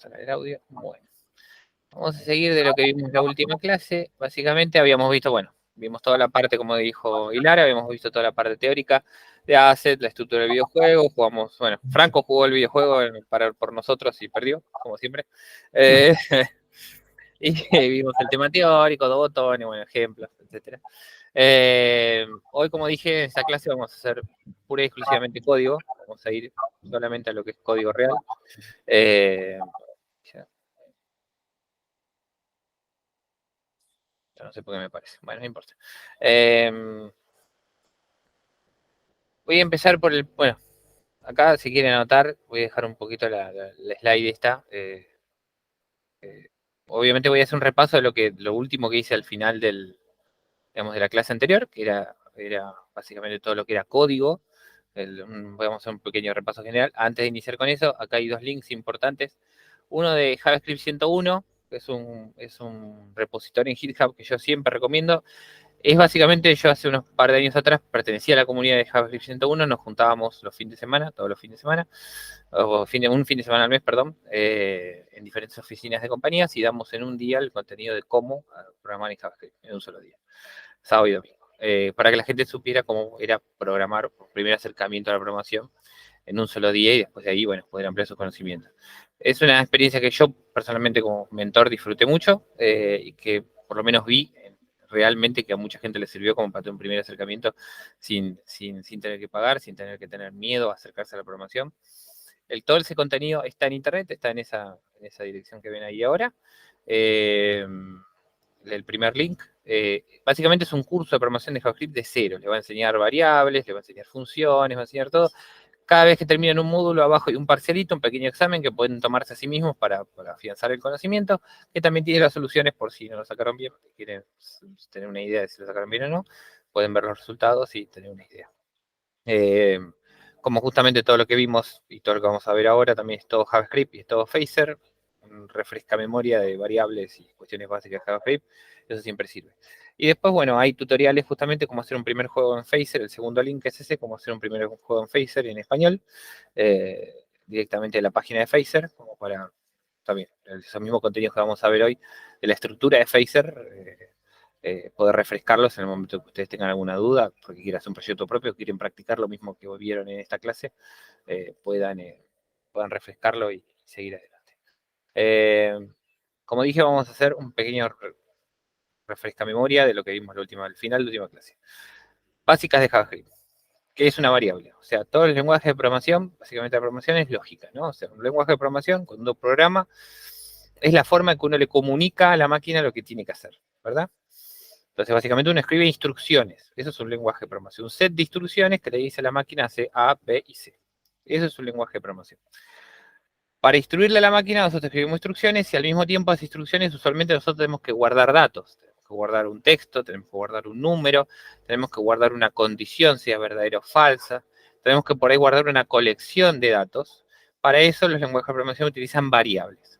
Vamos a el audio. Bueno, vamos a seguir de lo que vimos en la última clase. Básicamente habíamos visto, bueno, vimos toda la parte, como dijo Hilara, habíamos visto toda la parte teórica de asset, la estructura del videojuego, jugamos, bueno, Franco jugó el videojuego por nosotros y perdió, como siempre. Y vimos el tema teórico, dos botones, bueno, ejemplos, etcétera. Hoy, como dije, en esta clase vamos a hacer pura y exclusivamente código. Vamos a ir solamente a lo que es código real. No sé por qué me parece. Bueno, no importa. Voy a empezar por el... Bueno, acá si quieren anotar, voy a dejar un poquito la slide esta. Obviamente voy a hacer un repaso de lo último que hice al final digamos, de la clase anterior, que era básicamente todo lo que era código. Vamos a hacer un pequeño repaso general. Antes de iniciar con eso, acá hay dos links importantes. Uno de JavaScript 101, que es un repositorio en GitHub que yo siempre recomiendo. Es básicamente, yo hace unos par de años atrás pertenecía a la comunidad de JavaScript 101, nos juntábamos los fines de semana, todos los fines de semana, un fin de semana al mes, perdón, en diferentes oficinas de compañías y damos en un día el contenido de cómo programar en JavaScript, en un solo día, sábado y domingo, para que la gente supiera cómo era programar, primer acercamiento a la programación en un solo día y después de ahí, bueno, poder ampliar sus conocimientos. Es una experiencia que yo personalmente como mentor disfruté mucho y que por lo menos vi realmente que a mucha gente le sirvió como para tener un primer acercamiento sin tener que pagar, sin tener que tener miedo a acercarse a la programación. Todo ese contenido está en internet, está en esa dirección que ven ahí ahora. El primer link. Básicamente es un curso de programación de JavaScript de cero. Le va a enseñar variables, le va a enseñar funciones, va a enseñar todo. Cada vez que terminan un módulo, abajo hay un parcialito, un pequeño examen que pueden tomarse a sí mismos para afianzar el conocimiento, que también tiene las soluciones por si no lo sacaron bien, porque quieren tener una idea de si lo sacaron bien o no, pueden ver los resultados y tener una idea. Como justamente todo lo que vimos y todo lo que vamos a ver ahora, también es todo JavaScript y es todo Phaser, refresca memoria de variables y cuestiones básicas de JavaScript, eso siempre sirve. Y después, bueno, hay tutoriales justamente cómo hacer un primer juego en Phaser, el segundo link es ese, cómo hacer un primer juego en Phaser en español, directamente de la página de Phaser, como para también esos mismos contenidos que vamos a ver hoy, de la estructura de Phaser, poder refrescarlos en el momento que ustedes tengan alguna duda, porque quieran hacer un proyecto propio, quieren practicar lo mismo que vieron en esta clase, puedan refrescarlo y seguir adelante. Como dije, vamos a hacer un pequeño refresca memoria de lo que vimos al final de la última clase. Básicas de JavaScript. ¿Qué es una variable? O sea, todos los lenguajes de programación, básicamente la programación es lógica, ¿no? O sea, un lenguaje de programación, cuando uno programa, es la forma en que uno le comunica a la máquina lo que tiene que hacer, ¿verdad? Entonces, básicamente uno escribe instrucciones. Eso es un lenguaje de programación. Un set de instrucciones que le dice a la máquina hace A, B y C. Eso es un lenguaje de programación. Para instruirle a la máquina, nosotros escribimos instrucciones y al mismo tiempo las instrucciones, usualmente nosotros tenemos que guardar datos. Tenemos que guardar un texto, tenemos que guardar un número, tenemos que guardar una condición, sea verdadera o falsa. Tenemos que por ahí guardar una colección de datos. Para eso los lenguajes de programación utilizan variables.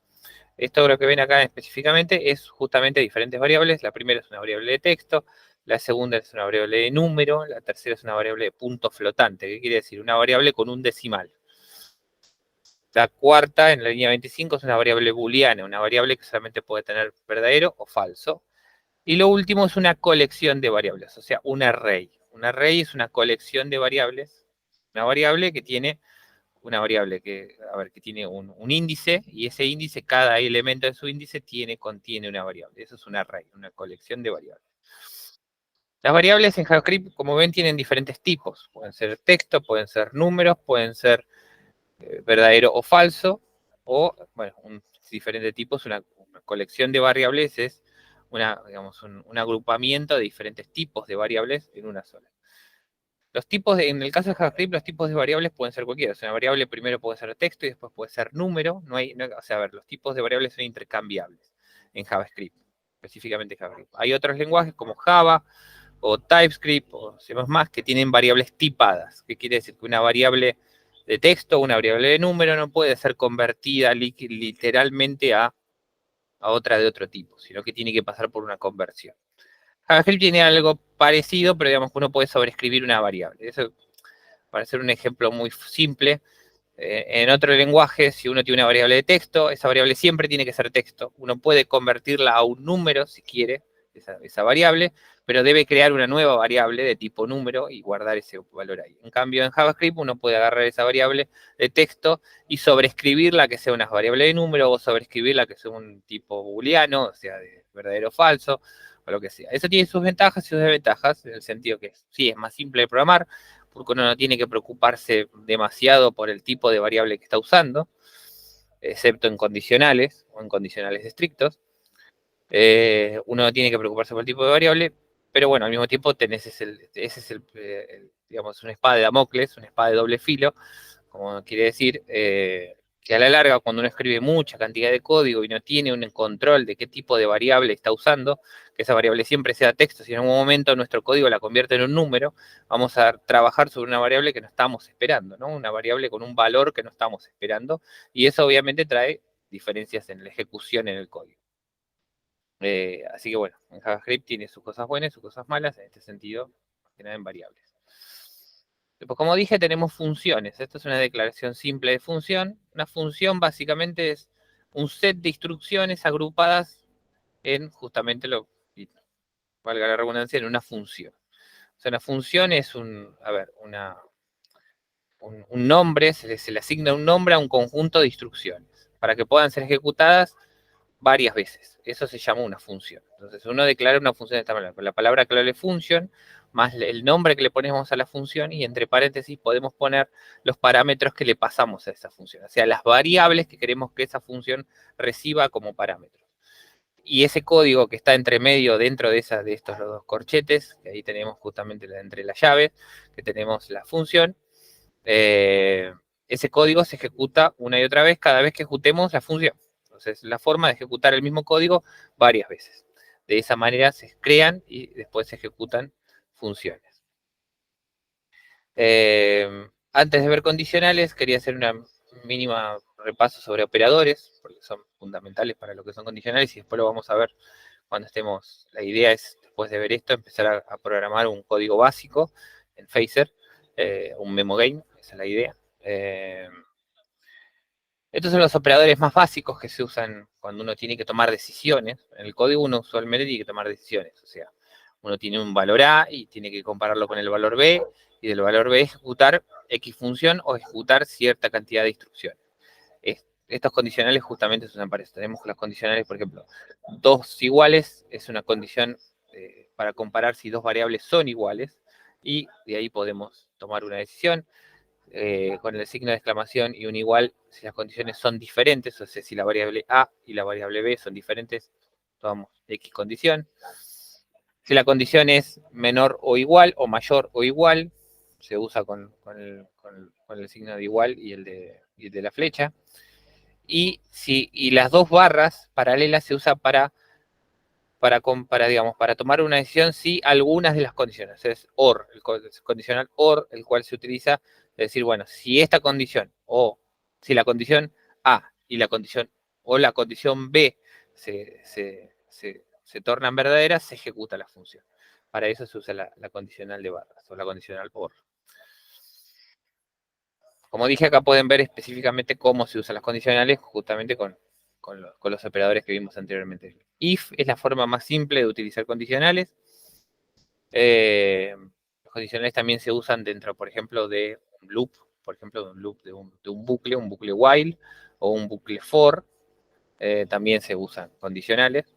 Esto lo que ven acá específicamente es justamente diferentes variables. La primera es una variable de texto, la segunda es una variable de número, la tercera es una variable de punto flotante. ¿Qué quiere decir? Una variable con un decimal. La cuarta, en la línea 25, es una variable booleana, una variable que solamente puede tener verdadero o falso. Y lo último es una colección de variables, o sea, un array. Un array es una colección de variables, una variable que tiene que tiene un índice, y ese índice, cada elemento de su índice contiene una variable. Eso es un array, una colección de variables. Las variables en JavaScript, como ven, tienen diferentes tipos. Pueden ser texto, pueden ser números, pueden ser verdadero o falso, o, bueno, un diferente tipo es una colección de variables, es digamos, un agrupamiento de diferentes tipos de variables en una sola. En el caso de JavaScript, los tipos de variables pueden ser cualquiera. O sea, una variable primero puede ser texto y después puede ser número. O sea, a ver, los tipos de variables son intercambiables en JavaScript, específicamente JavaScript. Hay otros lenguajes como Java o TypeScript o C++ que tienen variables tipadas. ¿Qué quiere decir? Que una variable de texto, una variable de número no puede ser convertida literalmente a otra de otro tipo, sino que tiene que pasar por una conversión. JavaScript tiene algo parecido, pero digamos que uno puede sobreescribir una variable. Eso, para hacer un ejemplo muy simple, En otro lenguaje, si uno tiene una variable de texto, esa variable siempre tiene que ser texto. Uno puede convertirla a un número si quiere, esa variable, pero debe crear una nueva variable de tipo número y guardar ese valor ahí. En cambio, en JavaScript uno puede agarrar esa variable de texto y sobreescribirla que sea una variable de número o sobreescribirla que sea un tipo booleano, o sea, de verdadero o falso, o lo que sea. Eso tiene sus ventajas y sus desventajas, en el sentido que sí, es más simple de programar, porque uno no tiene que preocuparse demasiado por el tipo de variable que está usando, excepto en condicionales o en condicionales estrictos. Uno no tiene que preocuparse por el tipo de variable, pero bueno, al mismo tiempo tenés digamos, una espada de Damocles, una espada de doble filo, como quiere decir, que a la larga, cuando uno escribe mucha cantidad de código y no tiene un control de qué tipo de variable está usando, que esa variable siempre sea texto, si en algún momento nuestro código la convierte en un número, vamos a trabajar sobre una variable que no estamos esperando, ¿no? Una variable con un valor que no estamos esperando, y eso obviamente trae diferencias en la ejecución en el código. Así que bueno, en JavaScript tiene sus cosas buenas y sus cosas malas, en este sentido, más que nada en variables. Después, como dije, tenemos funciones. Esto es una declaración simple de función. Una función básicamente es un set de instrucciones agrupadas en justamente valga la redundancia, en una función. O sea, una función es un nombre, se le asigna un nombre a un conjunto de instrucciones para que puedan ser ejecutadas varias veces. Eso se llama una función. Entonces, uno declara una función de esta manera, con la palabra clave function, más el nombre que le ponemos a la función, y entre paréntesis podemos poner los parámetros que le pasamos a esa función, o sea, las variables que queremos que esa función reciba como parámetros. Y ese código que está entre medio dentro de estos dos corchetes, que ahí tenemos justamente entre las llaves, que tenemos la función, ese código se ejecuta una y otra vez cada vez que ejecutemos la función. Entonces, la forma de ejecutar el mismo código varias veces. De esa manera se crean y después se ejecutan funciones. Antes de ver condicionales, quería hacer una mínima repaso sobre operadores, porque son fundamentales para lo que son condicionales, y después lo vamos a ver cuando estemos. La idea es, después de ver esto, empezar a programar un código básico en Phaser, un memo game, esa es la idea. Estos son los operadores más básicos que se usan cuando uno tiene que tomar decisiones. En el código uno usualmente tiene que tomar decisiones, o sea, uno tiene un valor A y tiene que compararlo con el valor B, y del valor B ejecutar X función o ejecutar cierta cantidad de instrucciones. Estos condicionales justamente se usan para eso. Tenemos las condicionales, por ejemplo, 2 iguales es una condición para comparar si dos variables son iguales, y de ahí podemos tomar una decisión. Con el signo de exclamación y un igual, si las condiciones son diferentes, o sea, si la variable A y la variable B son diferentes, tomamos X condición. Si la condición es menor o igual, o mayor o igual, se usa con el signo de igual y el de la flecha. Y las dos barras paralelas se usa para tomar una decisión si algunas de las condiciones, es OR, el condicional OR, el cual se utiliza, es decir, bueno, si esta condición, o si la condición A y la condición B se tornan verdaderas, se ejecuta la función. Para eso se usa la condicional de barras, o la condicional OR. Como dije, acá pueden ver específicamente cómo se usan las condicionales, justamente con los operadores que vimos anteriormente. If es la forma más simple de utilizar condicionales. Los condicionales también se usan dentro, por ejemplo, de un loop, por ejemplo, de un loop de un bucle while o un bucle for. También se usan condicionales.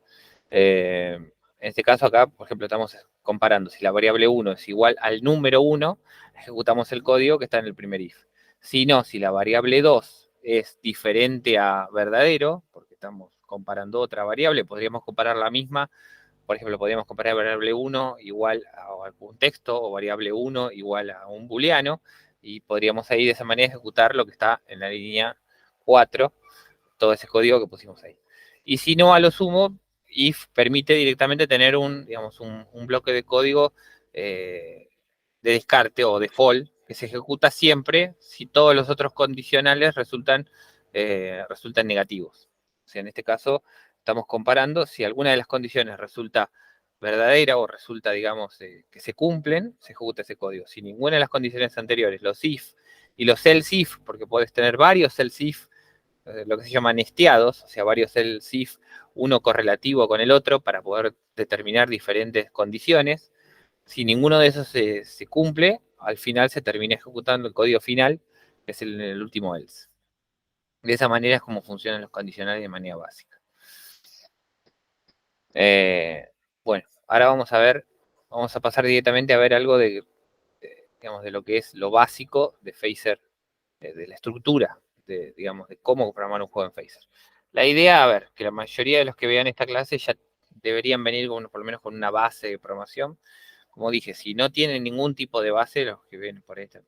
En este caso acá, por ejemplo, estamos comparando si la variable 1 es igual al número 1, ejecutamos el código que está en el primer if. Si no, si la variable 2 es diferente a verdadero, porque estamos comparando otra variable, podríamos comparar la misma. Por ejemplo, podríamos comparar variable 1 igual a algún texto, o variable 1 igual a un booleano, y podríamos ahí de esa manera ejecutar lo que está en la línea 4, todo ese código que pusimos ahí. Y si no, a lo sumo, if permite directamente tener un bloque de código de descarte o default que se ejecuta siempre si todos los otros condicionales resultan negativos. O sea, en este caso estamos comparando si alguna de las condiciones resulta verdadera o resulta, digamos, que se cumplen, se ejecuta ese código. Si ninguna de las condiciones anteriores, los if Y los cells if, porque puedes tener varios cells if, lo que se llaman nesteados, o sea, varios cells if, uno correlativo con el otro para poder determinar diferentes condiciones. Si ninguno de esos se cumple, al final se termina ejecutando el código final, que es el último else. De esa manera es como funcionan los condicionales de manera básica. Bueno, ahora vamos a pasar directamente a ver algo digamos, de lo que es lo básico de Phaser, de la estructura, digamos, de cómo programar un juego en Phaser. La idea, a ver, que la mayoría de los que vean esta clase ya deberían venir por lo menos con una base de programación. Como dije, si no tienen ningún tipo de base, los que ven por esta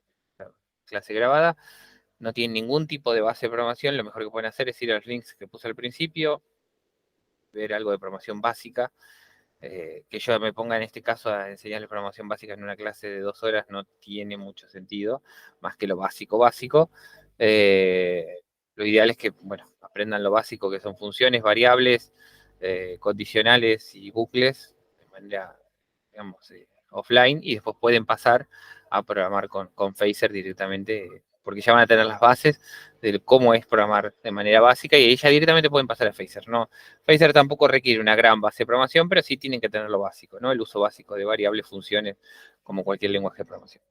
clase grabada, no tienen ningún tipo de base de programación, lo mejor que pueden hacer es ir a los links que puse al principio, ver algo de programación básica. Que yo me ponga en este caso a enseñarles programación básica en una clase de 2 horas no tiene mucho sentido, más que lo básico. Lo ideal es que, bueno, aprendan lo básico, que son funciones, variables, condicionales y bucles, de manera, digamos, offline, y después pueden pasar a programar con Phaser directamente, porque ya van a tener las bases de cómo es programar de manera básica, y ahí ya directamente pueden pasar a Phaser, ¿no? Phaser tampoco requiere una gran base de programación, pero sí tienen que tener lo básico, ¿no? El uso básico de variables, funciones, como cualquier lenguaje de programación.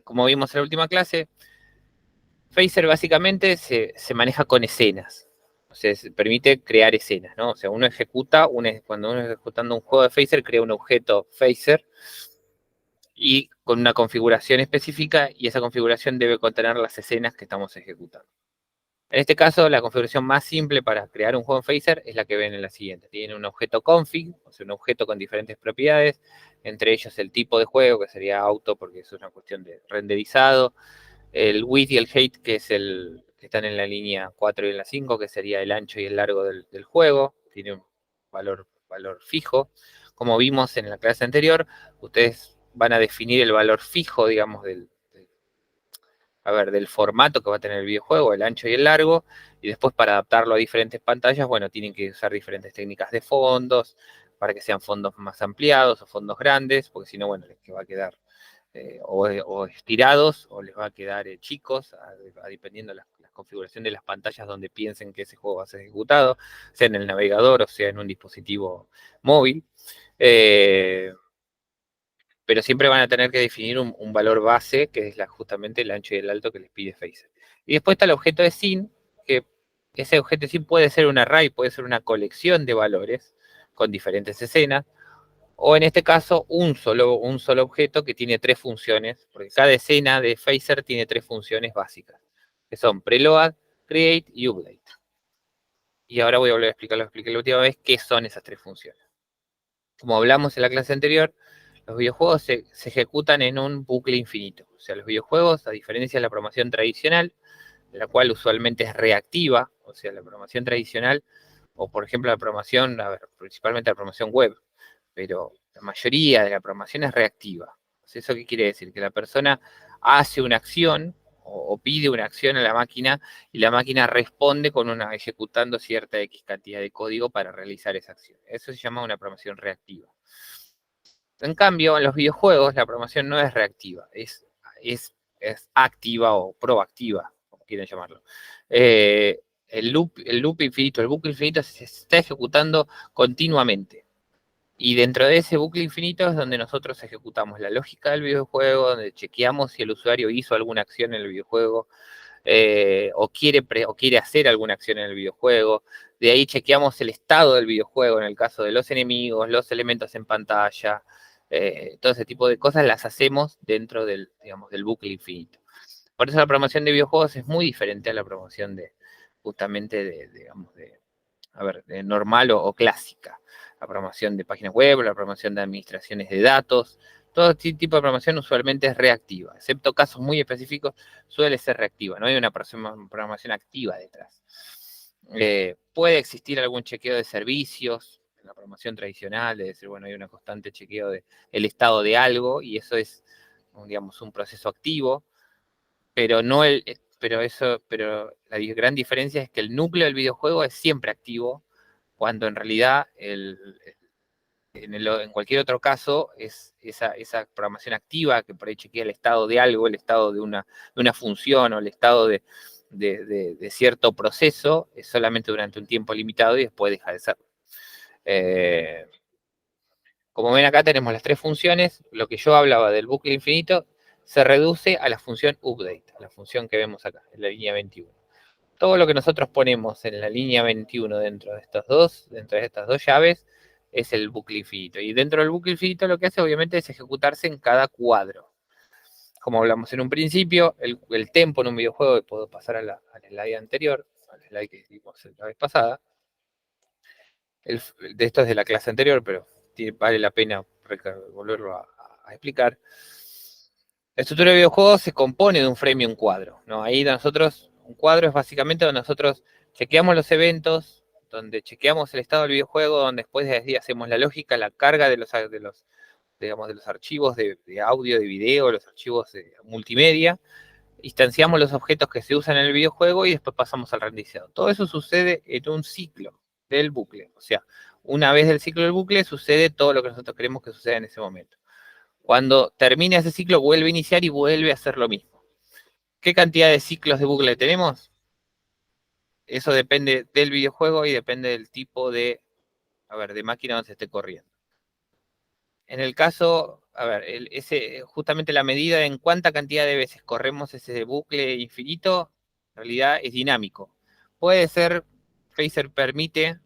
Como vimos en la última clase, Phaser básicamente se maneja con escenas. O sea, se permite crear escenas, ¿no? O sea, cuando uno está ejecutando un juego de Phaser, crea un objeto Phaser y con una configuración específica, y esa configuración debe contener las escenas que estamos ejecutando. En este caso, la configuración más simple para crear un juego en Phaser es la que ven en la siguiente. Tiene un objeto config, o sea, un objeto con diferentes propiedades, entre ellos el tipo de juego, que sería auto, porque eso es una cuestión de renderizado, el width y el height, que están en la línea 4 y en la 5, que sería el ancho y el largo del juego, tiene un valor fijo. Como vimos en la clase anterior, ustedes van a definir el valor fijo, digamos, del formato que va a tener el videojuego, el ancho y el largo, y después para adaptarlo a diferentes pantallas, bueno, tienen que usar diferentes técnicas de fondos, para que sean fondos más ampliados o fondos grandes, porque si no, bueno, les va a quedar o estirados, o les va a quedar chicos, dependiendo de la configuración de las pantallas donde piensen que ese juego va a ser ejecutado, sea en el navegador o sea en un dispositivo móvil. Pero siempre van a tener que definir un valor base, que es justamente el ancho y el alto que les pide Phaser. Y después está el objeto de scene, que ese objeto de scene puede ser un array, puede ser una colección de valores con diferentes escenas, o en este caso un solo objeto que tiene 3 funciones, porque cada escena de Phaser tiene 3 funciones básicas, que son preload, create y update. Y ahora voy a volver a explicar, lo expliqué la última vez, qué son esas 3 funciones. Como hablamos en la clase anterior, los videojuegos se ejecutan en un bucle infinito. O sea, los videojuegos, a diferencia de la programación tradicional, la cual usualmente es reactiva, o sea, la programación tradicional, o por ejemplo la programación, principalmente la programación web, pero la mayoría de la programación es reactiva. O sea, ¿eso qué quiere decir? Que la persona hace una acción o pide una acción a la máquina, y la máquina responde ejecutando cierta X cantidad de código para realizar esa acción. Eso se llama una programación reactiva. En cambio, en los videojuegos la programación no es reactiva, es activa o proactiva, como quieren llamarlo. El loop infinito, el bucle infinito se está ejecutando continuamente. Y dentro de ese bucle infinito es donde nosotros ejecutamos la lógica del videojuego, donde chequeamos si el usuario hizo alguna acción en el videojuego, o quiere hacer alguna acción en el videojuego. De ahí chequeamos el estado del videojuego en el caso de los enemigos, los elementos en pantalla, todo ese tipo de cosas las hacemos dentro digamos, del bucle infinito. Por eso la programación de videojuegos es muy diferente a la programación justamente de normal o clásica. La programación de páginas web, la programación de administraciones de datos, todo este tipo de programación usualmente es reactiva, excepto casos muy específicos, suele ser reactiva, no hay una programación activa detrás. Puede existir algún chequeo de servicios en la programación tradicional, es decir, bueno, hay un constante chequeo del estado de algo, y eso es, digamos, un proceso activo, pero no pero la gran diferencia es que el núcleo del videojuego es siempre activo, cuando en realidad en cualquier otro caso, es esa programación activa que por ahí chequea el estado de algo, el estado de una función o el estado de cierto proceso, es solamente durante un tiempo limitado y después deja de serlo. Como ven acá tenemos las tres funciones. Lo que yo hablaba del bucle infinito se reduce a la función update, a la función que vemos acá, en la línea 21. Todo lo que nosotros ponemos en la línea 21 dentro de estas dos llaves es el bucle infinito. Y dentro del bucle infinito lo que hace obviamente es ejecutarse en cada cuadro. Como hablamos en un principio, el tempo en un videojuego, y puedo pasar al slide anterior, al slide que vimos la vez pasada. De esto es de la clase anterior, pero vale la pena volverlo a explicar. La estructura de videojuegos se compone de un frame y un cuadro, ¿no? Ahí nosotros, un cuadro es básicamente donde nosotros chequeamos los eventos, donde chequeamos el estado del videojuego, donde después de ahí hacemos la lógica, la carga de los archivos de audio, de video, los archivos de multimedia, instanciamos los objetos que se usan en el videojuego y después pasamos al renderizado. Todo eso sucede en un ciclo del bucle, o sea, una vez del ciclo del bucle sucede todo lo que nosotros queremos que suceda en ese momento. Cuando termina ese ciclo vuelve a iniciar y vuelve a hacer lo mismo. ¿Qué cantidad de ciclos de bucle tenemos? Eso depende del videojuego y depende del tipo de máquina donde se esté corriendo. En el caso, justamente la medida en cuánta cantidad de veces corremos ese bucle infinito, en realidad es dinámico. Puede ser, Phaser permite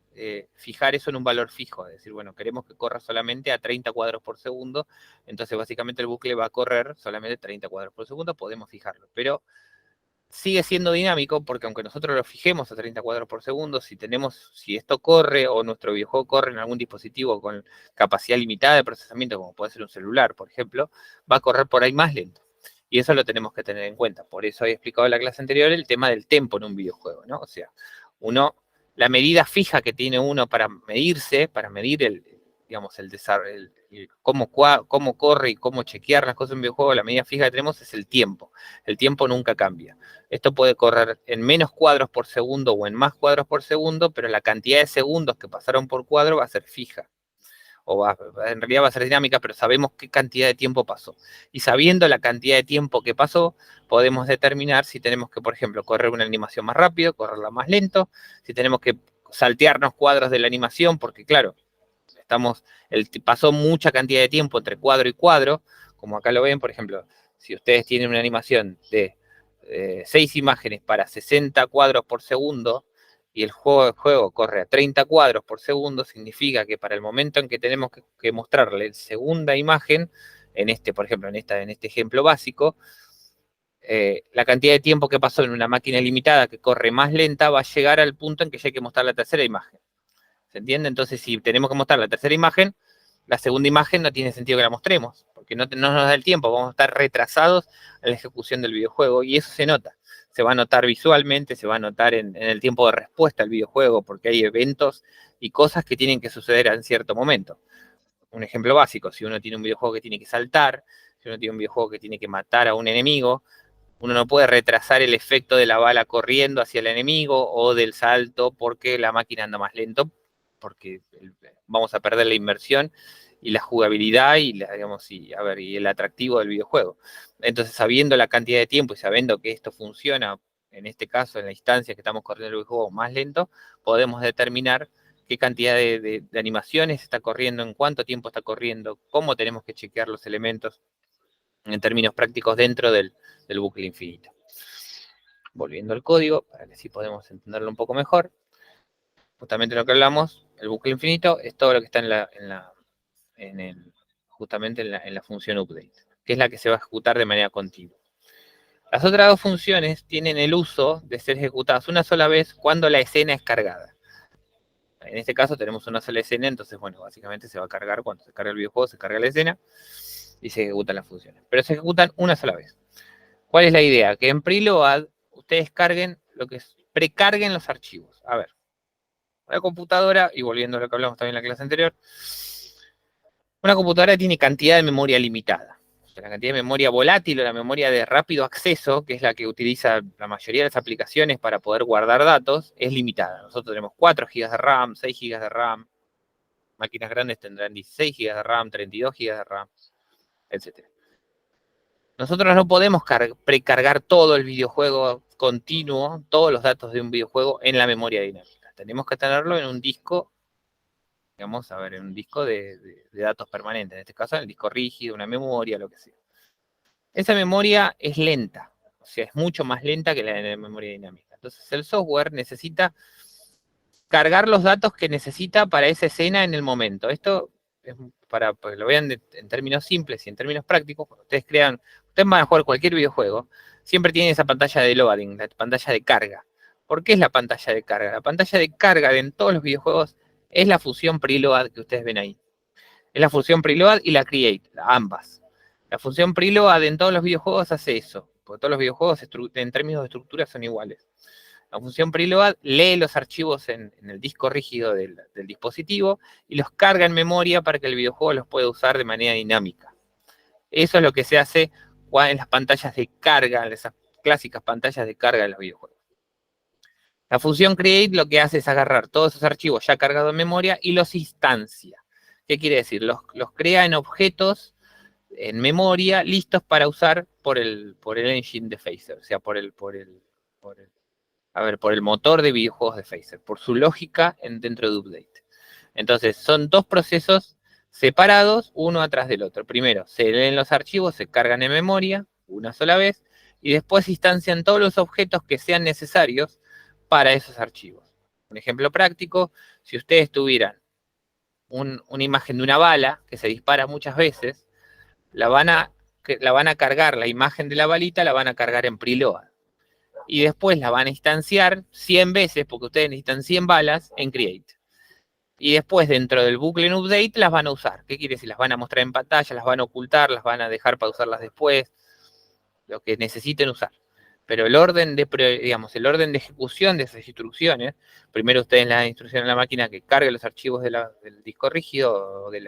fijar eso en un valor fijo, es decir, bueno, queremos que corra solamente a 30 cuadros por segundo, entonces básicamente el bucle va a correr solamente 30 cuadros por segundo, podemos fijarlo, pero sigue siendo dinámico porque aunque nosotros lo fijemos a 30 cuadros por segundo, si esto corre o nuestro videojuego corre en algún dispositivo con capacidad limitada de procesamiento, como puede ser un celular, por ejemplo, va a correr por ahí más lento. Y eso lo tenemos que tener en cuenta. Por eso he explicado en la clase anterior el tema del tempo en un videojuego, ¿no? O sea, la medida fija que tiene uno para medirse, para medir cómo corre y cómo chequear las cosas en un videojuego, la medida fija que tenemos es el tiempo. El tiempo nunca cambia. Esto puede correr en menos cuadros por segundo o en más cuadros por segundo, pero la cantidad de segundos que pasaron por cuadro va a ser fija. En realidad va a ser dinámica, pero sabemos qué cantidad de tiempo pasó. Y sabiendo la cantidad de tiempo que pasó, podemos determinar si tenemos que, por ejemplo, correr una animación más rápido, correrla más lento, si tenemos que saltearnos cuadros de la animación, porque claro, pasó mucha cantidad de tiempo entre cuadro y cuadro, como acá lo ven, por ejemplo, si ustedes tienen una animación de 6 imágenes para 60 cuadros por segundo, y el juego corre a 30 cuadros por segundo, significa que para el momento en que tenemos que mostrarle la segunda imagen, por ejemplo, en este ejemplo básico, la cantidad de tiempo que pasó en una máquina limitada que corre más lenta va a llegar al punto en que ya hay que mostrar la tercera imagen. ¿Se entiende? Entonces, si tenemos que mostrar la tercera imagen, la segunda imagen no tiene sentido que la mostremos, porque no nos da el tiempo, vamos a estar retrasados en la ejecución del videojuego, y eso se nota. Se va a notar visualmente, se va a notar en el tiempo de respuesta al videojuego, porque hay eventos y cosas que tienen que suceder en cierto momento. Un ejemplo básico, si uno tiene un videojuego que tiene que saltar, si uno tiene un videojuego que tiene que matar a un enemigo, uno no puede retrasar el efecto de la bala corriendo hacia el enemigo o del salto porque la máquina anda más lento, porque vamos a perder la inmersión y la jugabilidad y el atractivo del videojuego. Entonces, sabiendo la cantidad de tiempo y sabiendo que esto funciona, en este caso, en la instancia que estamos corriendo el videojuego más lento, podemos determinar qué cantidad de animaciones está corriendo, en cuánto tiempo está corriendo, cómo tenemos que chequear los elementos en términos prácticos dentro del bucle infinito. Volviendo al código, para que así podemos entenderlo un poco mejor. Justamente lo que hablamos, el bucle infinito es todo lo que está justamente en la función update, que es la que se va a ejecutar de manera continua. Las otras dos funciones tienen el uso de ser ejecutadas una sola vez cuando la escena es cargada. En este caso tenemos una sola escena, entonces, bueno, básicamente se va a cargar cuando se carga el videojuego, se carga la escena y se ejecutan las funciones. Pero se ejecutan una sola vez. ¿Cuál es la idea? Que en preload ustedes precarguen los archivos. A ver, una computadora, y volviendo a lo que hablamos también en la clase anterior, una computadora tiene cantidad de memoria limitada. O sea, la cantidad de memoria volátil o la memoria de rápido acceso, que es la que utiliza la mayoría de las aplicaciones para poder guardar datos, es limitada. Nosotros tenemos 4 GB de RAM, 6 GB de RAM. máquinas grandes tendrán 16 GB de RAM, 32 GB de RAM, etc. Nosotros no podemos precargar todo el videojuego continuo, todos los datos de un videojuego en la memoria dinámica. Tenemos que tenerlo en un disco, digamos, a ver, en un disco de datos permanentes, en este caso en el disco rígido, una memoria, lo que sea. Esa memoria es lenta, o sea, es mucho más lenta que la de la memoria dinámica. Entonces el software necesita cargar los datos que necesita para esa escena en el momento. Esto es para que lo vean en términos simples y en términos prácticos. Cuando ustedes van a jugar cualquier videojuego, siempre tienen esa pantalla de loading, la pantalla de carga. ¿Por qué es la pantalla de carga? La pantalla de carga en todos los videojuegos es la función preload que ustedes ven ahí. Es la función preload y la create, ambas. La función preload en todos los videojuegos hace eso, porque todos los videojuegos en términos de estructura son iguales. La función preload lee los archivos en el disco rígido del dispositivo y los carga en memoria para que el videojuego los pueda usar de manera dinámica. Eso es lo que se hace en las pantallas de carga, en esas clásicas pantallas de carga de los videojuegos. La función create lo que hace es agarrar todos esos archivos ya cargados en memoria y los instancia. ¿Qué quiere decir? Los crea en objetos en memoria listos para usar por el engine de Phaser, o sea, por el motor de videojuegos de Phaser, por su lógica dentro de Update. Entonces, son dos procesos separados, uno atrás del otro. Primero, se leen los archivos, se cargan en memoria, una sola vez, y después instancian todos los objetos que sean necesarios para esos archivos. Un ejemplo práctico, si ustedes tuvieran una imagen de una bala que se dispara muchas veces, la van a cargar, la imagen de la balita la van a cargar en preload. Y después la van a instanciar 100 veces, porque ustedes necesitan 100 balas, en create. Y después dentro del bucle en update las van a usar. ¿Qué quiere decir? Las van a mostrar en pantalla, las van a ocultar, las van a dejar para usarlas después, lo que necesiten usar. Pero el orden de ejecución de esas instrucciones, primero ustedes le dan instrucción a la máquina que cargue los archivos del disco rígido o de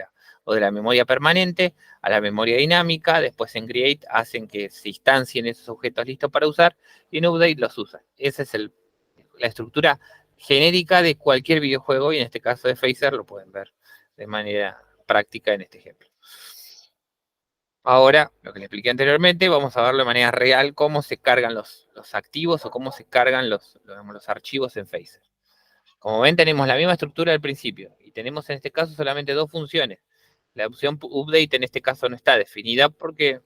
la memoria permanente a la memoria dinámica, después en create hacen que se instancien esos objetos listos para usar y en update los usan. Esa es la estructura genérica de cualquier videojuego y en este caso de Phaser lo pueden ver de manera práctica en este ejemplo. Ahora, lo que les expliqué anteriormente, vamos a verlo de manera real cómo se cargan los activos o cómo se cargan los archivos en Phaser. Como ven, tenemos la misma estructura al principio y tenemos en este caso solamente dos funciones. La opción update en este caso no está definida porque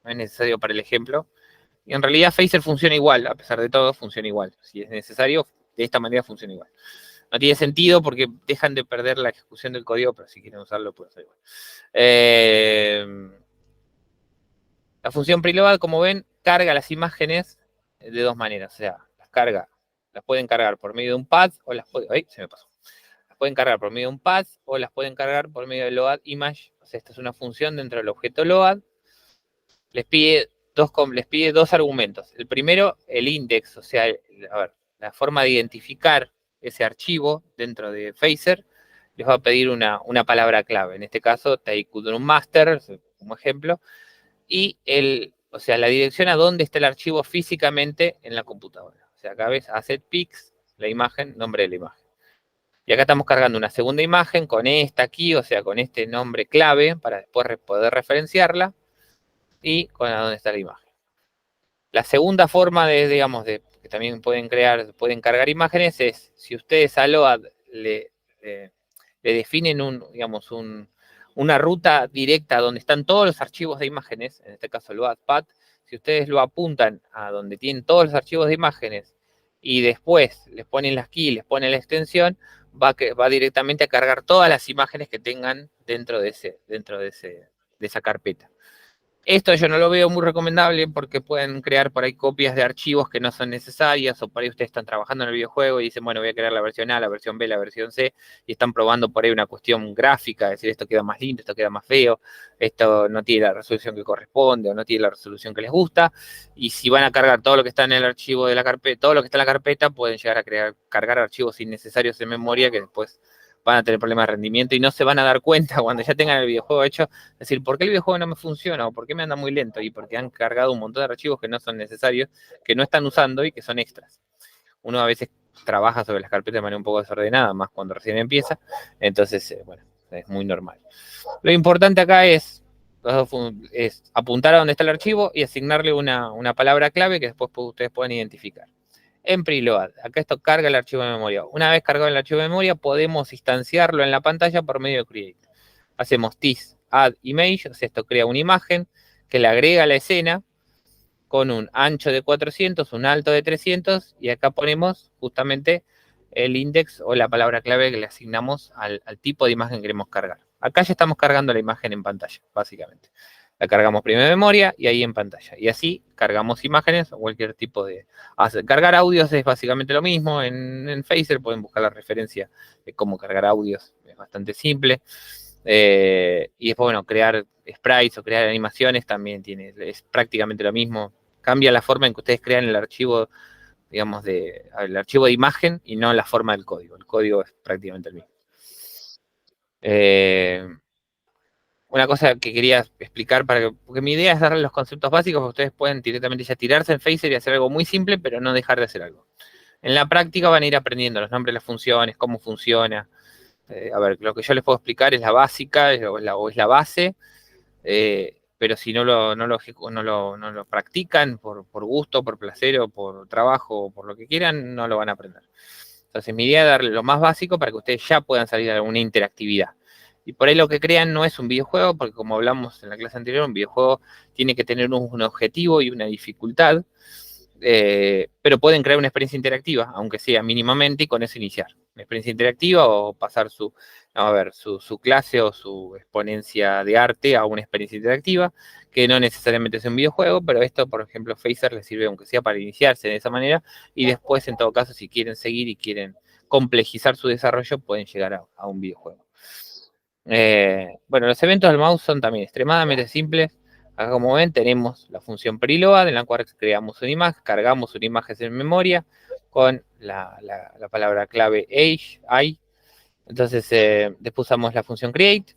no es necesario para el ejemplo. Y en realidad Phaser funciona igual, a pesar de todo, funciona igual. Si es necesario, de esta manera funciona igual. No tiene sentido porque dejan de perder la ejecución del código, pero si quieren usarlo, pueden usar igual. La función preload, como ven, carga las imágenes de dos maneras. O sea, las pueden cargar por medio de un pad o las pueden cargar por medio de un pad o las pueden cargar por medio de load image. O sea, esta es una función dentro del objeto load. Les pide dos argumentos. El primero, el index, o sea, la forma de identificar ese archivo dentro de Phaser. Les va a pedir una palabra clave. En este caso, Taekwondo Master, como ejemplo. Y la dirección a dónde está el archivo físicamente en la computadora. O sea, acá ves asset pics, la imagen, nombre de la imagen. Y acá estamos cargando una segunda imagen con esta aquí, o sea, con este nombre clave para después poder referenciarla y con a dónde está la imagen. La segunda forma que también pueden cargar imágenes es si ustedes a load le definen una ruta directa donde están todos los archivos de imágenes, en este caso loadpad, si ustedes lo apuntan a donde tienen todos los archivos de imágenes y después les ponen las keys, les ponen la extensión, va directamente a cargar todas las imágenes que tengan dentro de esa carpeta. Esto yo no lo veo muy recomendable porque pueden crear por ahí copias de archivos que no son necesarias o por ahí ustedes están trabajando en el videojuego y dicen, bueno, voy a crear la versión A, la versión B, la versión C y están probando por ahí una cuestión gráfica, es decir, esto queda más lindo, esto queda más feo, esto no tiene la resolución que corresponde o no tiene la resolución que les gusta y si van a cargar todo lo que está en el archivo de la carpeta, todo lo que está en la carpeta, pueden llegar a cargar archivos innecesarios en memoria que después van a tener problemas de rendimiento y no se van a dar cuenta cuando ya tengan el videojuego hecho, es decir, ¿por qué el videojuego no me funciona? ¿O por qué me anda muy lento? Y porque han cargado un montón de archivos que no son necesarios, que no están usando y que son extras. Uno a veces trabaja sobre las carpetas de manera un poco desordenada, más cuando recién empieza, entonces, bueno, es muy normal. Lo importante acá es apuntar a dónde está el archivo y asignarle una palabra clave que después ustedes pueden identificar. En preload, acá esto carga el archivo de memoria. Una vez cargado el archivo de memoria, podemos instanciarlo en la pantalla por medio de create. Hacemos tis add image, o sea, esto crea una imagen que le agrega a la escena con un ancho de 400, un alto de 300, y acá ponemos justamente el index o la palabra clave que le asignamos al tipo de imagen que queremos cargar. Acá ya estamos cargando la imagen en pantalla, básicamente. La cargamos primero en memoria y ahí en pantalla. Y así cargamos imágenes o cualquier tipo de... Cargar audios es básicamente lo mismo. En Phaser pueden buscar la referencia de cómo cargar audios. Es bastante simple. Y después, bueno, crear sprites o crear animaciones también es prácticamente lo mismo. Cambia la forma en que ustedes crean el archivo, digamos, el archivo de imagen y no la forma del código. El código es prácticamente el mismo. Una cosa que quería explicar, porque mi idea es darles los conceptos básicos, porque ustedes pueden directamente ya tirarse en Phaser y hacer algo muy simple, pero no dejar de hacer algo. En la práctica van a ir aprendiendo los nombres de las funciones, cómo funciona. A ver, lo que yo les puedo explicar es la básica, o es la base, pero si no lo practican por gusto, por placer o por trabajo o por lo que quieran, no lo van a aprender. Entonces mi idea es darle lo más básico para que ustedes ya puedan salir a alguna interactividad. Y por ahí lo que crean no es un videojuego, porque como hablamos en la clase anterior, un videojuego tiene que tener un objetivo y una dificultad, pero pueden crear una experiencia interactiva, aunque sea mínimamente, y con eso iniciar. Una experiencia interactiva o pasar su clase o su exponencia de arte a una experiencia interactiva, que no necesariamente es un videojuego, pero esto, por ejemplo, Phaser les sirve aunque sea para iniciarse de esa manera, y después, en todo caso, si quieren seguir y quieren complejizar su desarrollo, pueden llegar a un videojuego. Bueno, los eventos del mouse son también extremadamente simples. Acá, como ven, tenemos la función preload, en la cual creamos una imagen, cargamos una imagen en memoria con la palabra clave age. Entonces, después usamos la función create,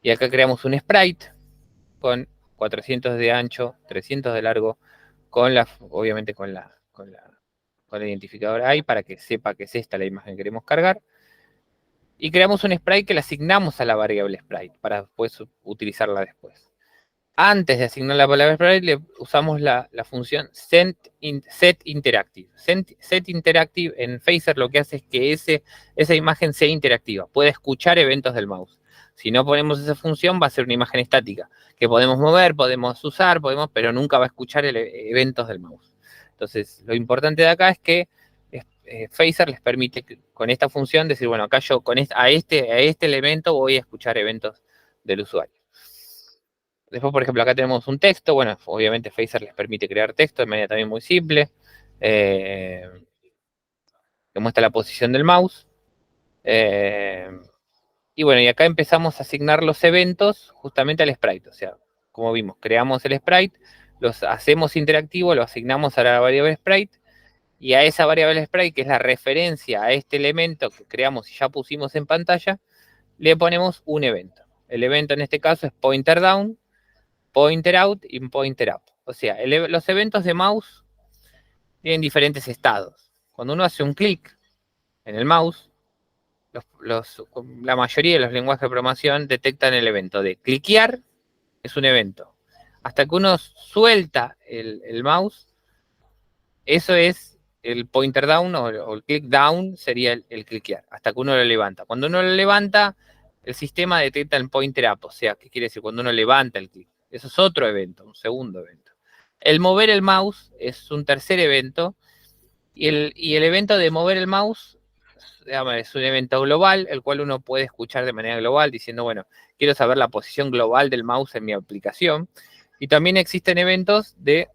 y acá creamos un sprite con 400 de ancho, 300 de largo, obviamente con el identificador AI para que sepa que es esta la imagen que queremos cargar. Y creamos un sprite que le asignamos a la variable sprite para después utilizarla después. Antes de asignar la palabra sprite, le usamos la función setInteractive. SetInteractive en Phaser lo que hace es que esa imagen sea interactiva, puede escuchar eventos del mouse. Si no ponemos esa función, va a ser una imagen estática, que podemos mover, podemos usar, pero nunca va a escuchar eventos del mouse. Entonces, lo importante de acá es que Phaser les permite con esta función decir, bueno, acá yo a este elemento voy a escuchar eventos del usuario. Después, por ejemplo, acá tenemos un texto. Bueno, obviamente Phaser les permite crear texto de manera también muy simple. Que muestra la posición del mouse. Y bueno, y acá empezamos a asignar los eventos justamente al sprite. O sea, como vimos, creamos el sprite, los hacemos interactivos, lo asignamos a la variable sprite, y a esa variable sprite, que es la referencia a este elemento que creamos y ya pusimos en pantalla, le ponemos un evento. El evento en este caso es pointer down, pointer out y pointer up. O sea, los eventos de mouse tienen diferentes estados. Cuando uno hace un clic en el mouse, la mayoría de los lenguajes de programación detectan el evento de cliquear, es un evento. Hasta que uno suelta el mouse, eso es el pointer down o el click down sería el cliquear, hasta que uno lo levanta. Cuando uno lo levanta, el sistema detecta el pointer up, o sea, ¿qué quiere decir? Cuando uno levanta el clic. Eso es otro evento, un segundo evento. El mover el mouse es un tercer evento, y el evento de mover el mouse, digamos, es un evento global, el cual uno puede escuchar de manera global, diciendo, bueno, quiero saber la posición global del mouse en mi aplicación. Y también existen eventos de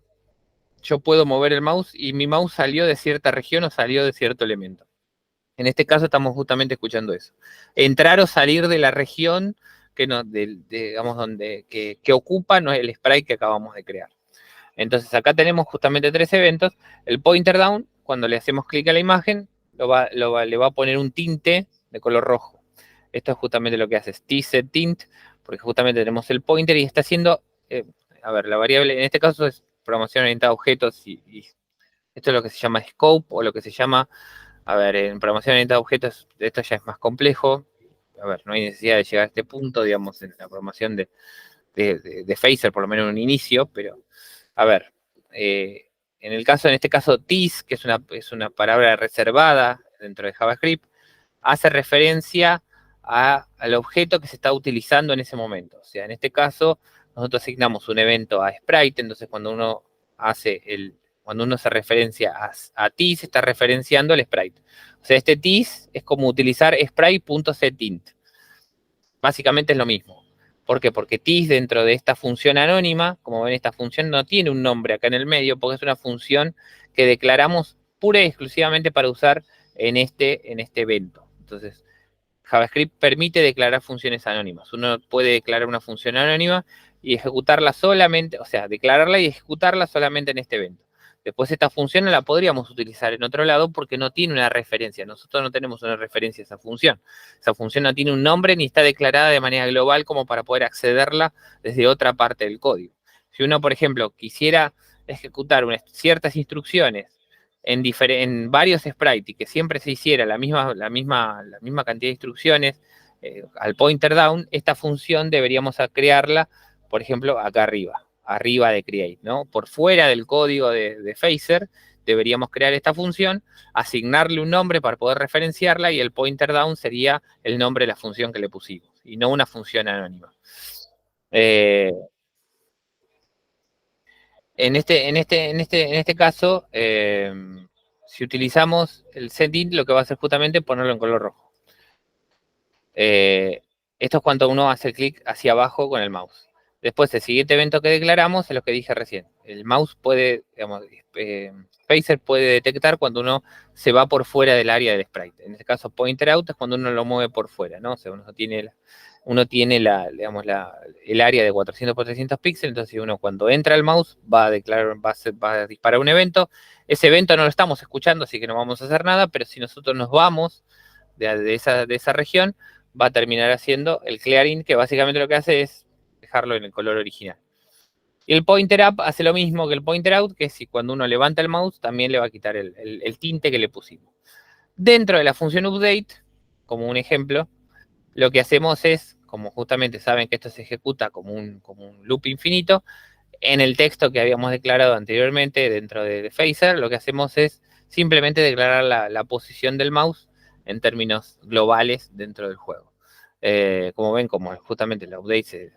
yo puedo mover el mouse y mi mouse salió de cierta región o salió de cierto elemento. En este caso estamos justamente escuchando eso. Entrar o salir de la región que ocupa el sprite que acabamos de crear. Entonces acá tenemos justamente tres eventos. El pointer down, cuando le hacemos clic a la imagen, le va a poner un tinte de color rojo. Esto es justamente lo que hace, es tSetTint, porque justamente tenemos el pointer y está haciendo, la variable, en este caso es programación orientada a objetos, y esto es lo que se llama scope, o lo que se llama, en programación orientada a objetos, esto ya es más complejo. a ver, no hay necesidad de llegar a este punto, digamos, en la programación de Phaser, por lo menos en un inicio, pero, a ver, en este caso, TIS, que es una palabra reservada dentro de JavaScript, hace referencia al objeto que se está utilizando en ese momento. O sea, en este caso, nosotros asignamos un evento a Sprite, entonces cuando uno se referencia a TIS, está referenciando al Sprite. O sea, este TIS es como utilizar Sprite.setInt. Básicamente es lo mismo. ¿Por qué? Porque TIS dentro de esta función anónima, como ven, esta función no tiene un nombre acá en el medio, porque es una función que declaramos pura y exclusivamente para usar en este evento. Entonces, JavaScript permite declarar funciones anónimas. Uno puede declarar una función anónima y ejecutarla solamente, o sea, declararla y ejecutarla solamente en este evento. Después esta función no la podríamos utilizar en otro lado porque no tiene una referencia. Nosotros no tenemos una referencia a esa función. Esa función no tiene un nombre ni está declarada de manera global como para poder accederla desde otra parte del código. Si uno, por ejemplo, quisiera ejecutar ciertas instrucciones en varios sprites y que siempre se hiciera la misma cantidad de instrucciones al pointer down, esta función deberíamos crearla, por ejemplo, acá arriba de create, ¿no? Por fuera del código de Phaser, deberíamos crear esta función, asignarle un nombre para poder referenciarla y el pointer down sería el nombre de la función que le pusimos y no una función anónima. En este caso, si utilizamos el setInt, lo que va a hacer justamente ponerlo en color rojo. Esto es cuando uno hace clic hacia abajo con el mouse. Después, el siguiente evento que declaramos es lo que dije recién. El mouse puede, digamos, Phaser puede detectar cuando uno se va por fuera del área del sprite. En este caso, pointer out es cuando uno lo mueve por fuera, ¿no? O sea, uno tiene el área de 400 por 300 píxeles, entonces uno cuando entra al mouse va a disparar un evento. Ese evento no lo estamos escuchando, así que no vamos a hacer nada, pero si nosotros nos vamos de esa región, va a terminar haciendo el clearing, que básicamente lo que hace es dejarlo en el color original. Y el pointer up hace lo mismo que el pointer out, que es si cuando uno levanta el mouse, también le va a quitar el tinte que le pusimos. Dentro de la función update, como un ejemplo, lo que hacemos es, como justamente saben que esto se ejecuta como un loop infinito, en el texto que habíamos declarado anteriormente dentro de Phaser, lo que hacemos es simplemente declarar la posición del mouse en términos globales dentro del juego. Como ven, como justamente el update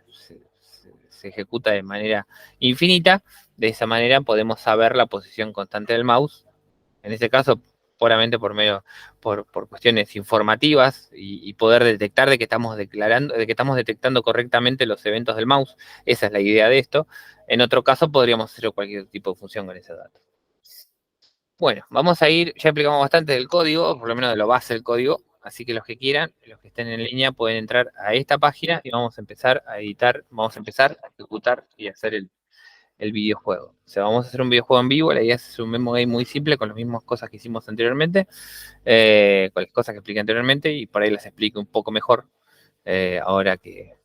se ejecuta de manera infinita, de esa manera podemos saber la posición constante del mouse. En este caso, puramente por cuestiones informativas y poder detectar de que estamos detectando correctamente los eventos del mouse. Esa es la idea de esto. En otro caso, podríamos hacer cualquier tipo de función con ese dato. Bueno, vamos a ir, ya explicamos bastante del código, por lo menos de lo base del código, así que los que quieran, los que estén en línea, pueden entrar a esta página y vamos a empezar a editar, vamos a empezar a ejecutar y hacer el videojuego. O sea, vamos a hacer un videojuego en vivo, la idea es hacer un memo game muy simple con las mismas cosas que hicimos anteriormente, con las cosas que expliqué anteriormente y por ahí las explico un poco mejor ahora que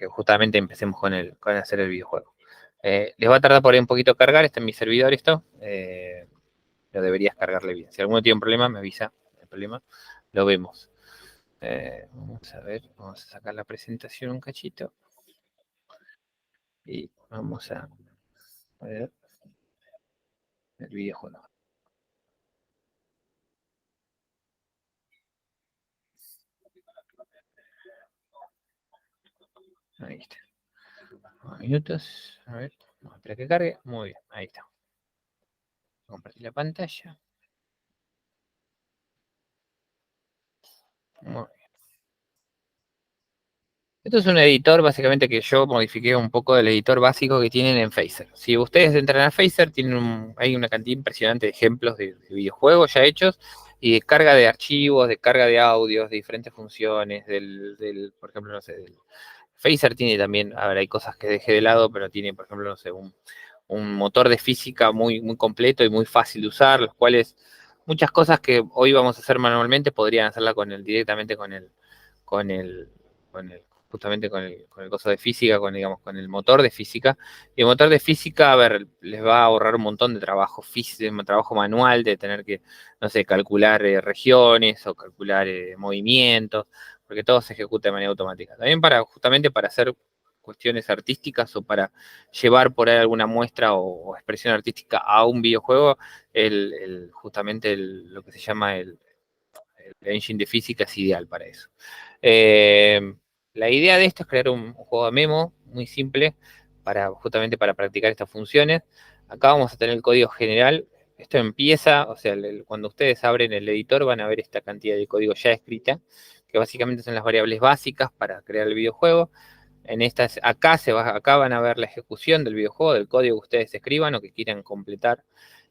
justamente empecemos con hacer el videojuego. Les va a tardar por ahí un poquito cargar, está en mi servidor esto, lo deberías cargarle bien. Si alguno tiene un problema, me avisa, no hay problema, lo vemos. Vamos a ver, vamos a sacar la presentación un cachito. Y vamos a ver el videojuego. Ahí está. 2 minutos. A ver, vamos a esperar que cargue. Muy bien, ahí está. Compartir la pantalla. Muy bien. Esto es un editor básicamente que yo modifiqué un poco del editor básico que tienen en Phaser. Si ustedes entran a Phaser, hay una cantidad impresionante de ejemplos de videojuegos ya hechos y de carga de archivos, de carga de audios, de diferentes funciones, por ejemplo, no sé, Phaser tiene también, a ver, hay cosas que dejé de lado, pero tiene, por ejemplo, no sé, un motor de física muy, muy completo y muy fácil de usar, los cuales muchas cosas que hoy vamos a hacer manualmente podrían hacerla directamente con el justamente con el coso de física, digamos, con el motor de física. Y el motor de física, a ver, les va a ahorrar un montón de trabajo físico, trabajo manual, de tener que, no sé, calcular regiones o calcular movimientos, porque todo se ejecuta de manera automática. También justamente para hacer cuestiones artísticas o para llevar por ahí alguna muestra o expresión artística a un videojuego, justamente lo que se llama el engine de física es ideal para eso. La idea de esto es crear un juego de memo muy simple justamente para practicar estas funciones. Acá vamos a tener el código general. Esto empieza, o sea, cuando ustedes abren el editor van a ver esta cantidad de código ya escrita, que básicamente son las variables básicas para crear el videojuego. Acá van a ver la ejecución del videojuego, del código que ustedes escriban o que quieran completar.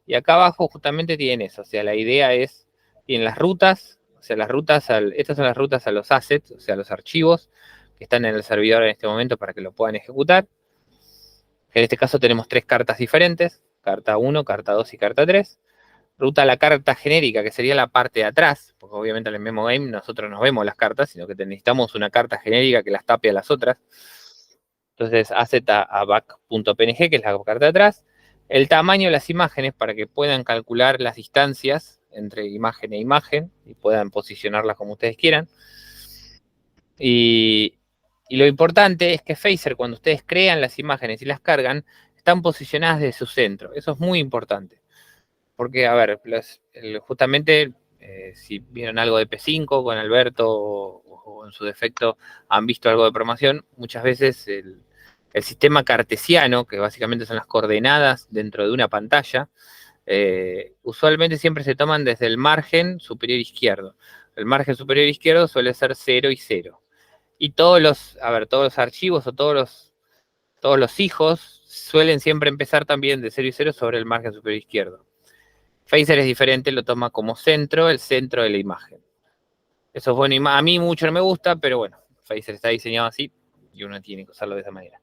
Y acá abajo justamente tienen eso, o sea, la idea es, tienen las rutas, o sea, estas son las rutas a los assets, o sea, los archivos que están en el servidor en este momento para que lo puedan ejecutar. En este caso tenemos 3 cartas diferentes, carta 1, carta 2 y carta 3. Ruta a la carta genérica, que sería la parte de atrás, porque obviamente en el Memo Game nosotros no vemos las cartas, sino que necesitamos una carta genérica que las tape a las otras. Entonces, asset a back.png, que es la carta de atrás. El tamaño de las imágenes para que puedan calcular las distancias entre imagen e imagen y puedan posicionarlas como ustedes quieran. Y lo importante es que Phaser, cuando ustedes crean las imágenes y las cargan, están posicionadas desde su centro. Eso es muy importante. Porque, a ver, justamente, si vieron algo de P5 con Alberto o en su defecto han visto algo de programación, muchas veces el sistema cartesiano, que básicamente son las coordenadas dentro de una pantalla, usualmente siempre se toman desde el margen superior izquierdo. El margen superior izquierdo suele ser 0 y 0. Y todos los archivos o todos los hijos suelen siempre empezar también de 0 y 0 sobre el margen superior izquierdo. Phaser es diferente, lo toma como centro, el centro de la imagen. Eso es bueno, a mí mucho no me gusta, pero bueno, Phaser está diseñado así y uno tiene que usarlo de esa manera.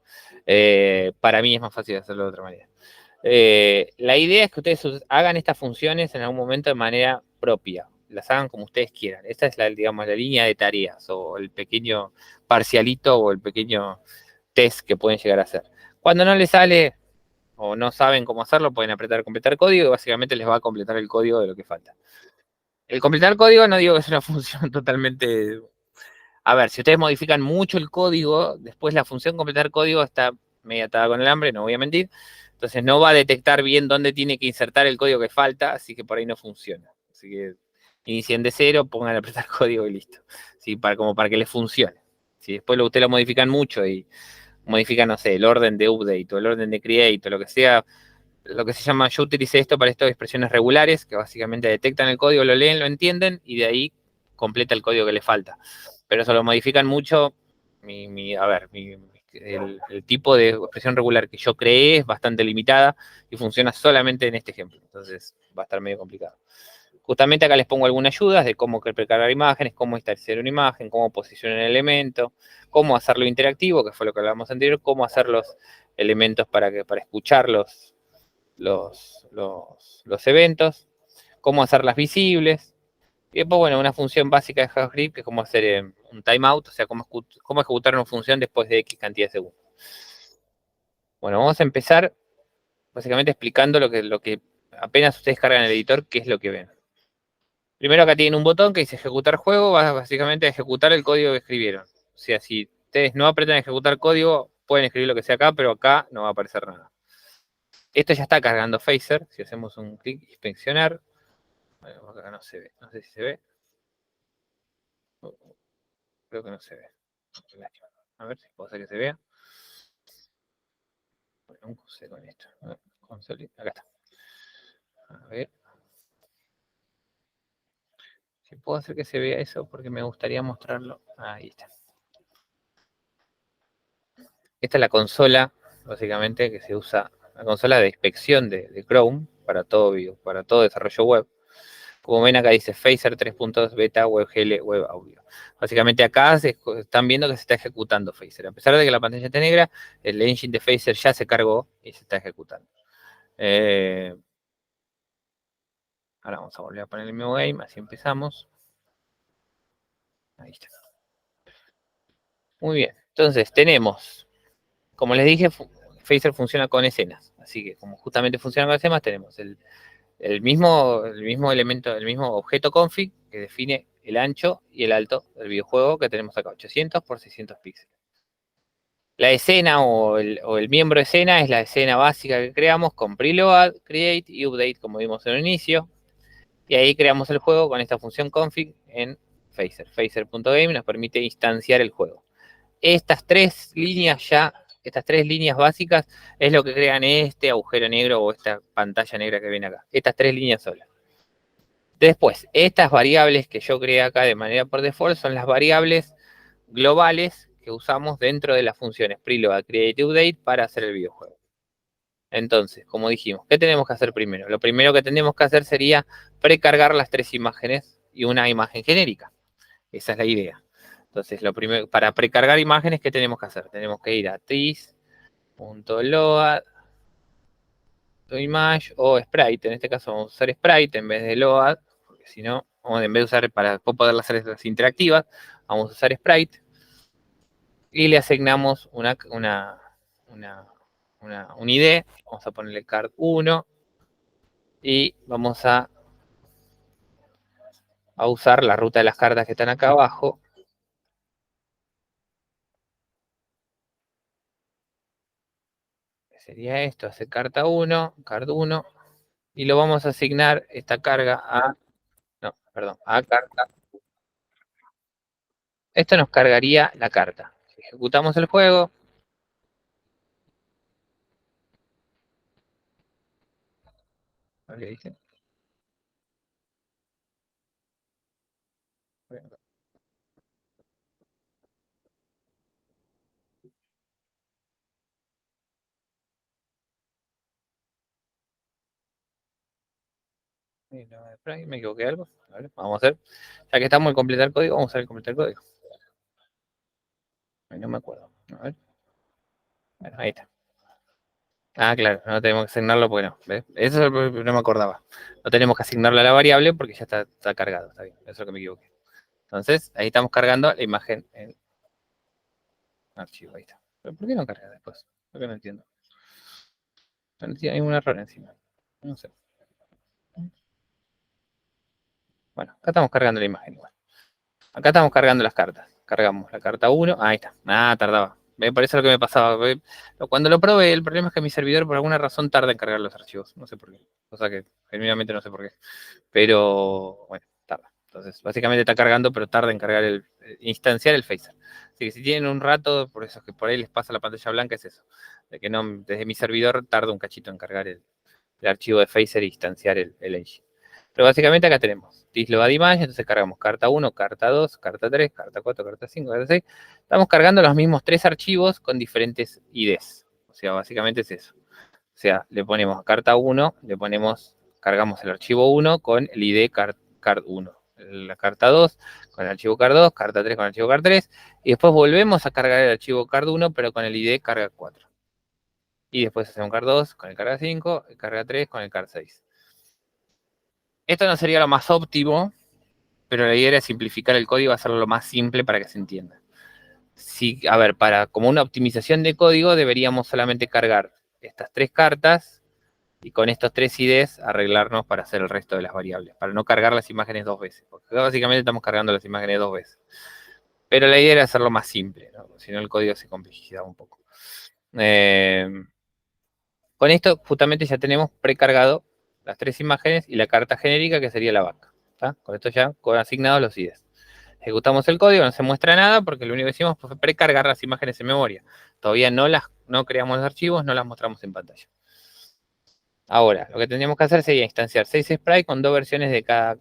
Para mí es más fácil hacerlo de otra manera. La idea es que ustedes hagan estas funciones en algún momento de manera propia, las hagan como ustedes quieran. Esta es la línea de tareas o el pequeño parcialito o el pequeño test que pueden llegar a hacer. Cuando no les sale o no saben cómo hacerlo, pueden apretar completar código y básicamente les va a completar el código de lo que falta. El completar código no digo que es una función totalmente... A ver, si ustedes modifican mucho el código, después la función completar código está media atada con el hambre, no voy a mentir. Entonces no va a detectar bien dónde tiene que insertar el código que falta, así que por ahí no funciona. Así que inicien de cero, pongan a apretar código y listo. ¿Sí? Como para que les funcione. Si después ustedes lo modifican mucho y modifican, no sé, el orden de update o el orden de create o lo que sea, lo que se llama, yo utilicé esto para estas expresiones regulares, que básicamente detectan el código, lo leen, lo entienden, y de ahí completa el código que le falta. Pero eso lo modifican mucho, el tipo de expresión regular que yo creé es bastante limitada y funciona solamente en este ejemplo, entonces va a estar medio complicado. Justamente acá les pongo algunas ayudas de cómo precargar imágenes, cómo establecer una imagen, cómo posicionar el elemento, cómo hacerlo interactivo, que fue lo que hablamos anterior, cómo hacer los elementos para escuchar los eventos, cómo hacerlas visibles. Y después, bueno, una función básica de JavaScript, que es cómo hacer un timeout, o sea, cómo ejecutar una función después de X cantidad de segundos. Bueno, vamos a empezar básicamente explicando lo que apenas ustedes cargan el editor, qué es lo que ven. Primero acá tienen un botón que dice ejecutar juego, va básicamente a ejecutar el código que escribieron. O sea, si ustedes no apretan ejecutar código, pueden escribir lo que sea acá, pero acá no va a aparecer nada. Esto ya está cargando Phaser. Si hacemos un clic, inspeccionar. Bueno, acá no se ve. No sé si se ve. Creo que no se ve. A ver si puedo hacer que se vea. Bueno, un cose con esto. A ver, acá está. A ver. Si puedo hacer que se vea eso porque me gustaría mostrarlo. Ahí está. Esta es la consola, básicamente, que se usa. La consola de inspección de Chrome para todo desarrollo web. Como ven acá dice Phaser 3.2 Beta WebGL Web Audio. Básicamente acá están viendo que se está ejecutando Phaser. A pesar de que la pantalla esté negra, el engine de Phaser ya se cargó y se está ejecutando. Ahora vamos a volver a poner el mismo game, así empezamos. Ahí está. Muy bien. Entonces tenemos, como les dije, Phaser funciona con escenas. Así que como justamente funciona con escenas, tenemos el mismo elemento, el mismo objeto config que define el ancho y el alto del videojuego que tenemos acá, 800 por 600 píxeles. La escena o el miembro escena es la escena básica que creamos con preload, create y update, como vimos en el inicio. Y ahí creamos el juego con esta función config en Phaser. Phaser.game nos permite instanciar el juego. Estas tres líneas básicas es lo que crean este agujero negro o esta pantalla negra que ven acá. Estas tres líneas solas. Después, estas variables que yo creé acá de manera por default son las variables globales que usamos dentro de las funciones preload, create, update para hacer el videojuego. Entonces, como dijimos, ¿qué tenemos que hacer primero? Lo primero que tenemos que hacer sería precargar las tres imágenes y una imagen genérica. Esa es la idea. Entonces, lo primero, para precargar imágenes, ¿qué tenemos que hacer? Tenemos que ir a this.load image o sprite. En este caso vamos a usar sprite en vez de load, porque si no, en vez de usar para poder hacer las interactivas, vamos a usar sprite y le asignamos un ID. Vamos a ponerle card 1 y vamos a usar la ruta de las cartas que están acá abajo. Sería esto, hacer carta 1, card 1, y lo vamos a asignar esta carga a, no, perdón, a carta. Esto nos cargaría la carta. Si ejecutamos el juego, ¿qué dice? Me equivoqué algo. A ver, vamos a hacer. Ya que estamos en completar el código, vamos a ver completar el código. Ay, no me acuerdo. A ver. Bueno, ahí está. Ah, claro, no tenemos que asignarlo porque no. ¿Ves? Eso no me acordaba. No tenemos que asignarle a la variable porque ya está cargado. Está bien. Eso es lo que me equivoqué. Entonces, ahí estamos cargando la imagen en archivo. Ahí está. ¿Pero por qué no carga después? Lo que no entiendo. Hay un error encima. No sé. Bueno, acá estamos cargando la imagen igual. Acá estamos cargando las cartas. Cargamos la carta 1. Ahí está. Ah, tardaba. Me parece lo que me pasaba. Cuando lo probé, el problema es que mi servidor por alguna razón tarda en cargar los archivos. No sé por qué. O sea que genuinamente no sé por qué. Pero bueno, tarda. Entonces, básicamente está cargando, pero tarda en cargar instanciar el phaser. Así que si tienen un rato, por eso es que por ahí les pasa la pantalla blanca, es eso. De que no, desde mi servidor tarda un cachito en cargar el archivo de phaser e instanciar el engine. Pero básicamente acá tenemos disload image, entonces cargamos carta 1, carta 2, carta 3, carta 4, carta 5, carta 6. Estamos cargando los mismos tres archivos con diferentes IDs. O sea, básicamente es eso. O sea, le ponemos a carta 1, cargamos el archivo 1 con el ID card 1. La carta 2 con el archivo card 2, carta 3 con el archivo card 3, y después volvemos a cargar el archivo card 1, pero con el ID carga 4. Y después hacemos card 2 con el carga 5, el carga 3 con el card 6. Esto no sería lo más óptimo, pero la idea era simplificar el código, hacerlo lo más simple para que se entienda. Si, a ver, como una optimización de código, deberíamos solamente cargar estas tres cartas y con estos tres IDs arreglarnos para hacer el resto de las variables, para no cargar las imágenes dos veces, porque básicamente estamos cargando las imágenes dos veces. Pero la idea era hacerlo más simple, ¿no? Si no el código se complejizaba un poco. Con esto justamente ya tenemos precargado las tres imágenes y la carta genérica que sería la vaca. ¿Tá? Con esto ya asignados los IDs. Ejecutamos el código, no se muestra nada porque lo único que hicimos fue precargar las imágenes en memoria. Todavía no creamos los archivos, no las mostramos en pantalla. Ahora, lo que tendríamos que hacer sería instanciar 6 sprites con dos versiones de cada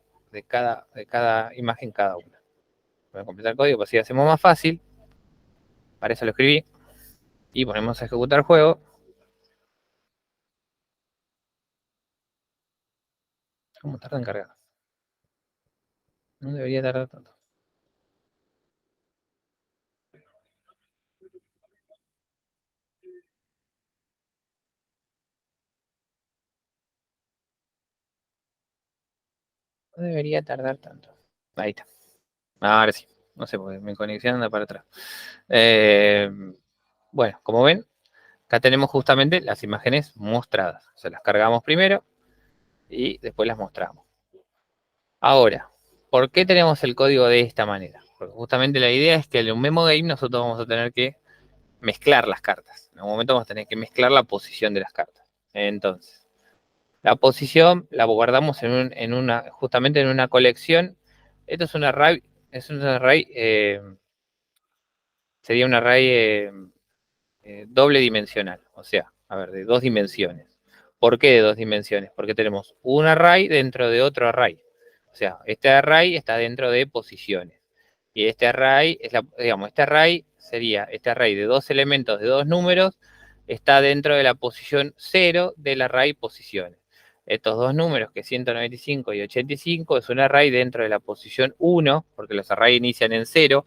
imagen cada una. Voy a completar el código, pues así hacemos más fácil. Para eso lo escribí. Y ponemos a ejecutar el juego. ¿Cómo tarda en cargar? No debería tardar tanto. No debería tardar tanto. Ahí está. Ahora sí. No sé, porque mi conexión anda para atrás. Bueno, como ven, acá tenemos justamente las imágenes mostradas. O sea, las cargamos primero y después las mostramos. Ahora, ¿por qué tenemos el código de esta manera? Porque justamente la idea es que en un memo game nosotros vamos a tener que mezclar las cartas. En algún momento vamos a tener que mezclar la posición de las cartas. Entonces, la posición la guardamos justamente en una colección. Esto es un array, sería un array doble dimensional, o sea, a ver, de 2 dimensiones. ¿Por qué de 2 dimensiones? Porque tenemos un array dentro de otro array. O sea, este array está dentro de posiciones. Y este array, este array sería este array de 2 elementos de 2 números, está dentro de la posición 0 del array posiciones. Estos dos números, que es 195 y 85, es un array dentro de la posición 1, porque los arrays inician en 0,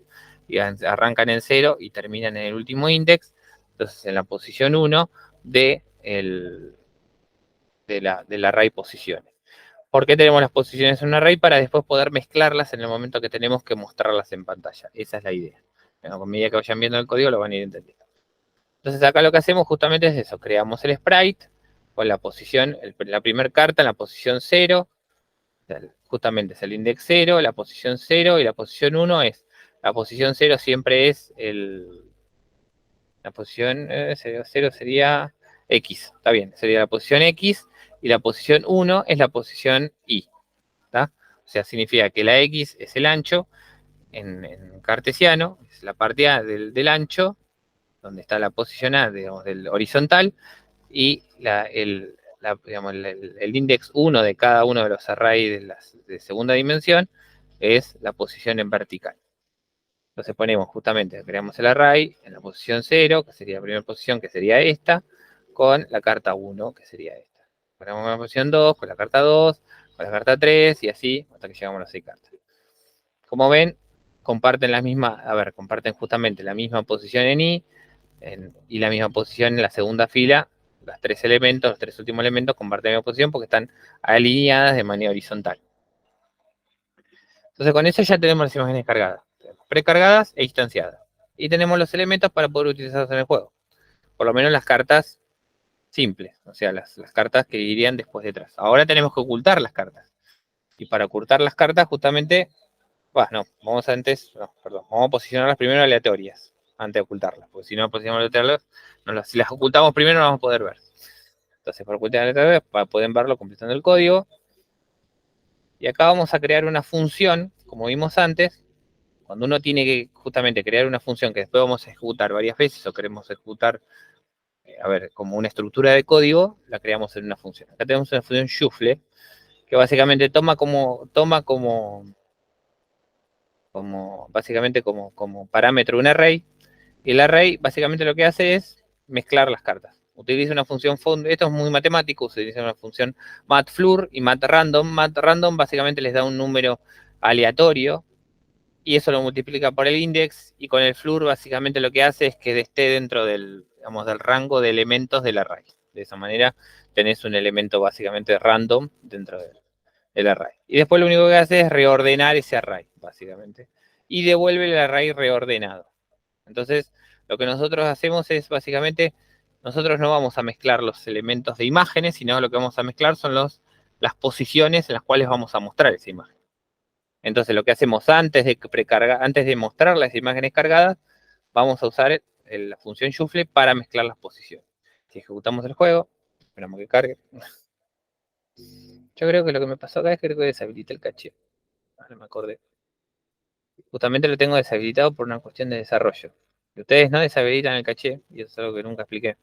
y arrancan en 0 y terminan en el último índice. Entonces, en la posición 1 del array posiciones. ¿Por qué tenemos las posiciones en un array? Para después poder mezclarlas en el momento que tenemos que mostrarlas en pantalla. Esa es la idea. Bueno, a medida que vayan viendo el código lo van a ir entendiendo. Entonces acá lo que hacemos justamente es eso. Creamos el sprite con la posición, la primera carta en la posición 0. Justamente es el index 0, la posición 0 y la posición 1 es. La posición 0 siempre es la posición 0 sería X, está bien, sería la posición X, y la posición 1 es la posición Y, ¿está? O sea, significa que la X es el ancho en cartesiano, es la parte A del ancho, donde está la posición A, digamos, del horizontal, y el index 1 de cada uno de los arrays de segunda dimensión es la posición en vertical. Entonces ponemos justamente, creamos el array en la posición 0, que sería la primera posición, que sería esta, con la carta 1, que sería esta. Ponemos la posición 2, con la carta 2, con la carta 3, y así hasta que llegamos a las 6 cartas. Como ven, comparten comparten justamente la misma posición en I, y la misma posición en la segunda fila. Los tres últimos elementos comparten la misma posición porque están alineadas de manera horizontal. Entonces con eso ya tenemos las imágenes cargadas, precargadas e instanciadas. Y tenemos los elementos para poder utilizarlos en el juego. Por lo menos las cartas simples, o sea, las cartas que irían después detrás. Ahora tenemos que ocultar las cartas. Y para ocultar las cartas, justamente, vamos a posicionarlas primero aleatorias, antes de ocultarlas. Porque si no posicionamos aleatorias, si las ocultamos primero no vamos a poder ver. Entonces, para ocultar aleatorias, pueden verlo completando el código. Y acá vamos a crear una función, como vimos antes. Cuando uno tiene que justamente crear una función que después vamos a ejecutar varias veces, o queremos ejecutar, como una estructura de código, la creamos en una función. Acá tenemos una función shuffle, que básicamente toma como parámetro un array, y el array básicamente lo que hace es mezclar las cartas. Utiliza una función, esto es muy matemático, utiliza una función matfloor y matrandom. Matrandom básicamente les da un número aleatorio, y eso lo multiplica por el index, y con el floor básicamente lo que hace es que esté dentro del rango de elementos del array. De esa manera tenés un elemento básicamente random dentro del array. Y después lo único que hace es reordenar ese array, básicamente. Y devuelve el array reordenado. Entonces, lo que nosotros hacemos es básicamente, nosotros no vamos a mezclar los elementos de imágenes, sino lo que vamos a mezclar son las posiciones en las cuales vamos a mostrar esa imagen. Entonces, lo que hacemos antes de mostrar las imágenes cargadas, vamos a usar la función shuffle para mezclar las posiciones. Si ejecutamos el juego, esperamos que cargue. Yo creo que lo que me pasó acá es que creo que deshabilité el caché. Ahora me acordé. Justamente lo tengo deshabilitado por una cuestión de desarrollo. Si ustedes no deshabilitan el caché, y eso es algo que nunca expliqué,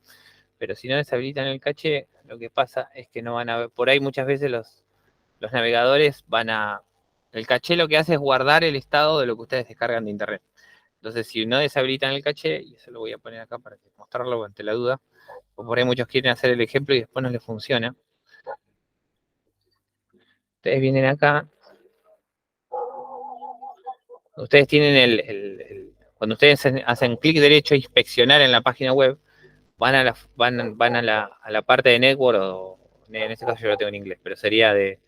pero si no deshabilitan el caché, lo que pasa es que no van a ver, por ahí muchas veces los navegadores el caché lo que hace es guardar el estado de lo que ustedes descargan de internet. Entonces, si no deshabilitan el caché, y eso lo voy a poner acá para mostrarlo ante la duda, o por ahí muchos quieren hacer el ejemplo y después no les funciona. Ustedes vienen acá, ustedes tienen cuando ustedes hacen clic derecho a inspeccionar en la página web, van a la parte de network, o en este caso yo lo tengo en inglés, pero sería de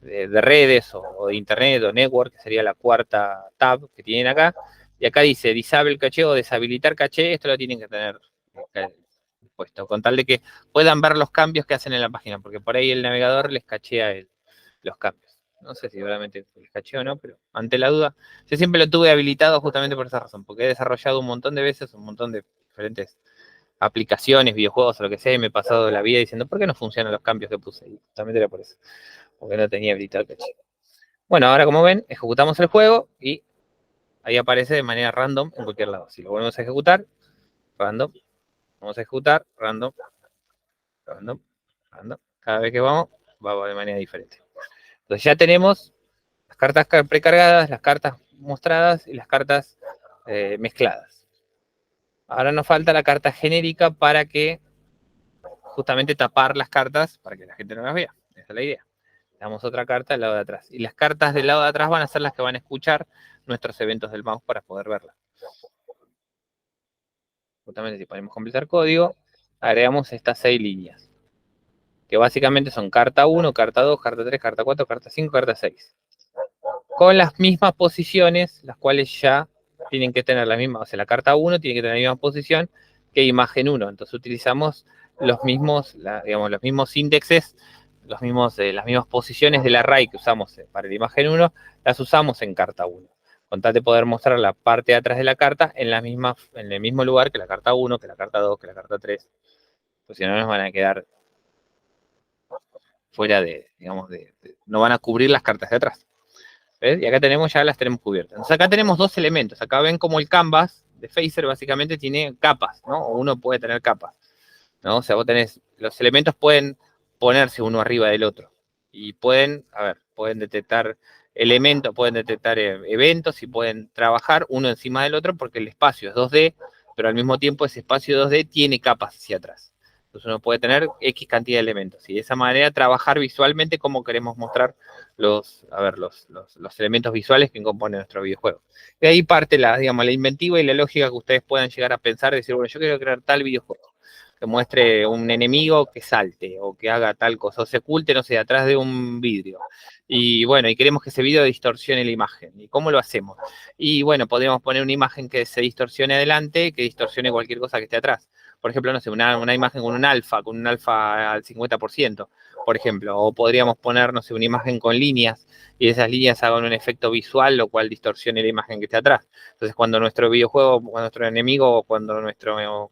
de redes o de internet o network, que sería la cuarta tab que tienen acá. Y acá dice disable caché o deshabilitar caché, esto lo tienen que tener puesto, con tal de que puedan ver los cambios que hacen en la página, porque por ahí el navegador les cachea los cambios. No sé si realmente les cachea o no, pero ante la duda, yo siempre lo tuve habilitado justamente por esa razón, porque he desarrollado un montón de veces, un montón de diferentes aplicaciones, videojuegos o lo que sea, y me he pasado la vida diciendo, ¿por qué no funcionan los cambios que puse? Y justamente era por eso, porque no tenía habilitado el caché. Bueno, ahora como ven, ejecutamos el juego y ahí aparece de manera random en cualquier lado. Si lo volvemos a ejecutar, random, vamos a ejecutar, random, random, random. Cada vez que vamos, va de manera diferente. Entonces ya tenemos las cartas precargadas, las cartas mostradas y las cartas mezcladas. Ahora nos falta la carta genérica para que justamente tapar las cartas para que la gente no las vea. Esa es la idea. Le damos otra carta al lado de atrás. Y las cartas del lado de atrás van a ser las que van a escuchar nuestros eventos del mouse para poder verlas. Justamente si ponemos completar código, agregamos estas 6 líneas, que básicamente son carta 1, carta 2, carta 3, carta 4, carta 5, carta 6. Con las mismas posiciones, las cuales ya tienen que tener la misma, o sea, la carta 1 tiene que tener la misma posición que imagen 1. Entonces utilizamos los mismos, digamos, los mismos índices, las mismas posiciones del array que usamos para la imagen 1, las usamos en carta 1. Con tal de poder mostrar la parte de atrás de la carta en el mismo lugar que la carta 1, que la carta 2, que la carta 3. Pues si no nos van a quedar fuera digamos, no van a cubrir las cartas de atrás. ¿Ves? Y acá ya las tenemos cubiertas. Entonces acá tenemos dos elementos. Acá ven como el canvas de Phaser básicamente tiene capas, ¿no? O uno puede tener capas, ¿no? O sea, los elementos pueden ponerse uno arriba del otro. Y pueden detectar elementos, pueden detectar eventos y pueden trabajar uno encima del otro porque el espacio es 2D, pero al mismo tiempo ese espacio 2D tiene capas hacia atrás. Entonces uno puede tener X cantidad de elementos y de esa manera trabajar visualmente cómo queremos mostrar los elementos visuales que componen nuestro videojuego. De ahí parte la inventiva y la lógica que ustedes puedan llegar a pensar, decir, bueno, yo quiero crear tal videojuego que muestre un enemigo que salte o que haga tal cosa, o se oculte, no sé, atrás de un vidrio. Y bueno, y queremos que ese video distorsione la imagen. ¿Y cómo lo hacemos? Y bueno, podríamos poner una imagen que se distorsione adelante, que distorsione cualquier cosa que esté atrás. Por ejemplo, no sé, una imagen con un alfa al 50%, por ejemplo. O podríamos poner, no sé, una imagen con líneas y esas líneas hagan un efecto visual, lo cual distorsione la imagen que esté atrás. Entonces, cuando nuestro videojuego, cuando nuestro enemigo, cuando nuestro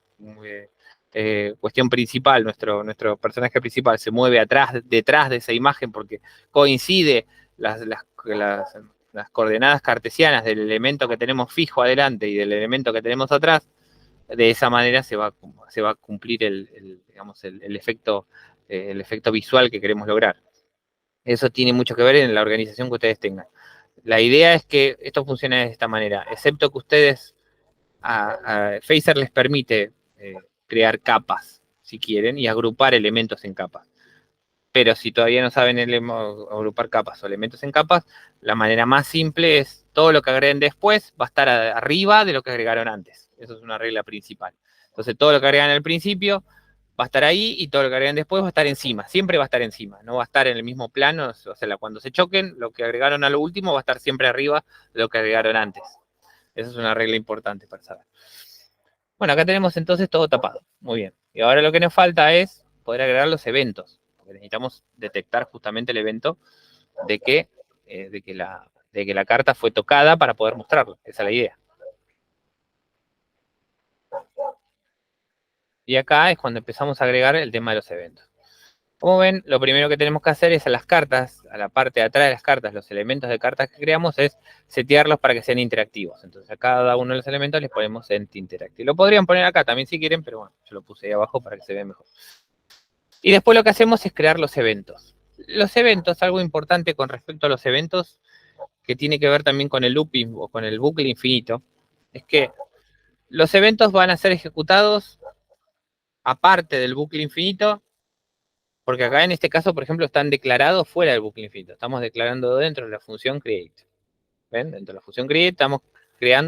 cuestión principal, nuestro personaje principal se mueve detrás de esa imagen porque coincide las coordenadas cartesianas del elemento que tenemos fijo adelante y del elemento que tenemos atrás, de esa manera se va a cumplir el efecto visual que queremos lograr. Eso tiene mucho que ver en la organización que ustedes tengan. La idea es que esto funcione de esta manera, excepto que ustedes, a Phaser les permite crear capas, si quieren, y agrupar elementos en capas. Pero si todavía no saben agrupar capas o elementos en capas, la manera más simple es todo lo que agreguen después va a estar arriba de lo que agregaron antes. Eso es una regla principal. Entonces, todo lo que agregan al principio va a estar ahí y todo lo que agregan después va a estar encima. Siempre va a estar encima, no va a estar en el mismo plano. O sea, cuando se choquen, lo que agregaron a lo último va a estar siempre arriba de lo que agregaron antes. Esa es una regla importante para saber. Bueno, acá tenemos entonces todo tapado. Muy bien. Y ahora lo que nos falta es poder agregar los eventos. Porque necesitamos detectar justamente el evento de que la carta fue tocada para poder mostrarlo. Esa es la idea. Y acá es cuando empezamos a agregar el tema de los eventos. Como ven, lo primero que tenemos que hacer es a las cartas, a la parte de atrás de las cartas, los elementos de cartas que creamos, es setearlos para que sean interactivos. Entonces a cada uno de los elementos les ponemos Ent Interactive. Lo podrían poner acá también si quieren, pero bueno, yo lo puse ahí abajo para que se vea mejor. Y después lo que hacemos es crear los eventos. Los eventos, algo importante con respecto a los eventos, que tiene que ver también con el looping o con el bucle infinito, es que los eventos van a ser ejecutados aparte del bucle infinito, porque acá en este caso, por ejemplo, están declarados fuera del bucle infinito. Estamos declarando dentro de la función create. ¿Ven? Dentro de la función create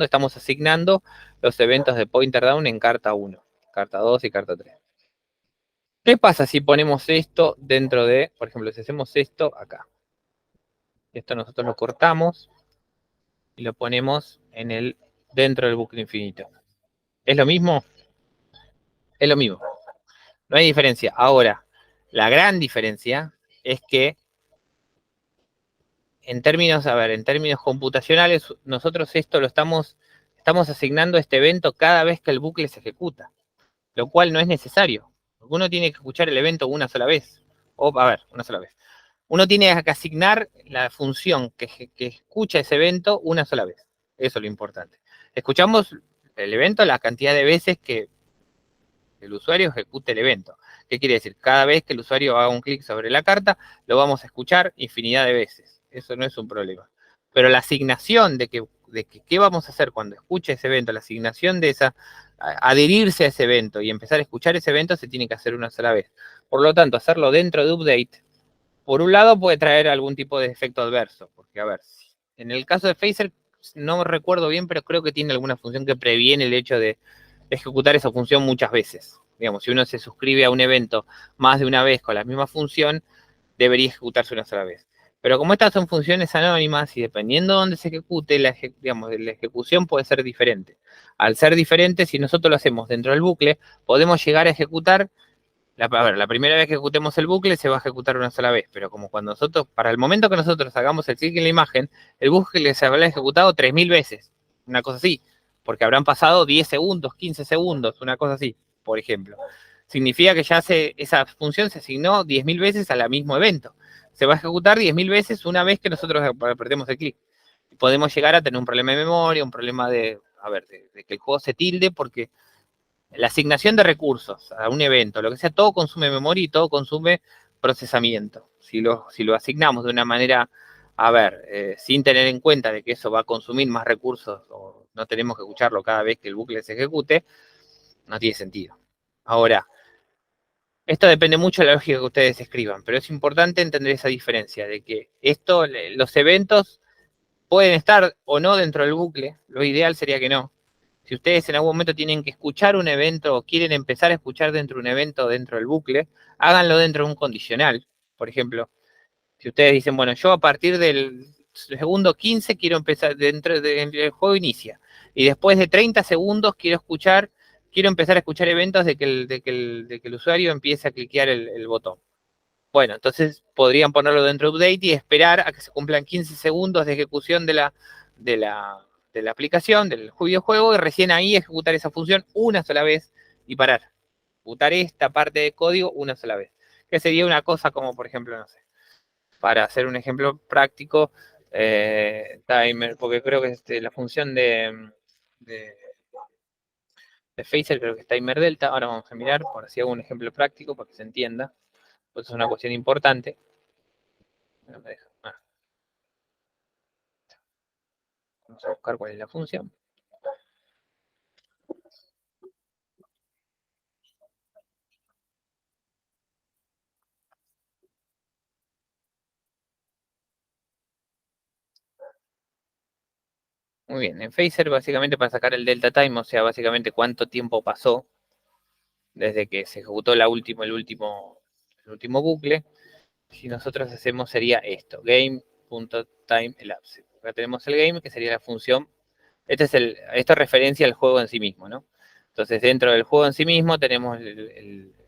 estamos asignando los eventos de pointer down en carta 1, carta 2 y carta 3. ¿Qué pasa si ponemos esto dentro de, por ejemplo, si hacemos esto acá? Esto nosotros lo cortamos y lo ponemos dentro del bucle infinito. ¿Es lo mismo? Es lo mismo. No hay diferencia. Ahora, la gran diferencia es que en términos computacionales, nosotros esto lo estamos asignando este evento cada vez que el bucle se ejecuta, lo cual no es necesario. Uno tiene que escuchar el evento una sola vez. Una sola vez. Uno tiene que asignar la función que escucha ese evento una sola vez. Eso es lo importante. Escuchamos el evento la cantidad de veces que el usuario ejecute el evento. ¿Qué quiere decir? Cada vez que el usuario haga un clic sobre la carta, lo vamos a escuchar infinidad de veces. Eso no es un problema. Pero la asignación de qué vamos a hacer cuando escuche ese evento, la asignación de adherirse a ese evento y empezar a escuchar ese evento se tiene que hacer una sola vez. Por lo tanto, hacerlo dentro de update, por un lado puede traer algún tipo de efecto adverso, porque a ver, en el caso de Phaser, no recuerdo bien, pero creo que tiene alguna función que previene el hecho de ejecutar esa función muchas veces. Digamos, si uno se suscribe a un evento más de una vez con la misma función, debería ejecutarse una sola vez. Pero como estas son funciones anónimas y dependiendo de dónde se ejecute, la ejecución puede ser diferente. Al ser diferente, si nosotros lo hacemos dentro del bucle, podemos llegar a ejecutar, la primera vez que ejecutemos el bucle se va a ejecutar una sola vez, pero como cuando para el momento que nosotros hagamos el clic en la imagen, el bucle se habrá ejecutado 3000 veces, una cosa así, porque habrán pasado 10 segundos, 15 segundos, una cosa así, por ejemplo. Significa que ya esa función se asignó 10.000 veces al mismo evento. Se va a ejecutar 10.000 veces una vez que nosotros apretemos el clic. Podemos llegar a tener un problema de memoria, un problema de que el juego se tilde, porque la asignación de recursos a un evento, lo que sea, todo consume memoria y todo consume procesamiento. Si lo asignamos de una manera, sin tener en cuenta de que eso va a consumir más recursos o no tenemos que escucharlo cada vez que el bucle se ejecute, no tiene sentido. Ahora, esto depende mucho de la lógica que ustedes escriban, pero es importante entender esa diferencia de que los eventos pueden estar o no dentro del bucle, lo ideal sería que no. Si ustedes en algún momento tienen que escuchar un evento o quieren empezar a escuchar dentro de un evento dentro del bucle, háganlo dentro de un condicional. Por ejemplo, si ustedes dicen, bueno, yo a partir del segundo 15 quiero empezar, el juego inicia, y después de 30 segundos quiero empezar a escuchar eventos de que el usuario empiece a cliquear el botón. Bueno, entonces podrían ponerlo dentro de update y esperar a que se cumplan 15 segundos de ejecución de la aplicación, del videojuego, y recién ahí ejecutar esa función una sola vez y parar. Ejecutar esta parte de código una sola vez. Que sería una cosa como, por ejemplo, no sé, para hacer un ejemplo práctico, timer, porque creo que la función de, de Phaser creo que es timer delta. Ahora vamos a mirar, por así hago un ejemplo práctico para que se entienda, pues es una cuestión importante. No me deja. Vamos a buscar cuál es la función. Muy bien, en Phaser básicamente para sacar el delta time, o sea, básicamente cuánto tiempo pasó desde que se ejecutó el último bucle, si nosotros hacemos sería esto, game.timeelapse. Acá tenemos el game, que sería la función, esto es referencia al juego en sí mismo, ¿no? Entonces dentro del juego en sí mismo tenemos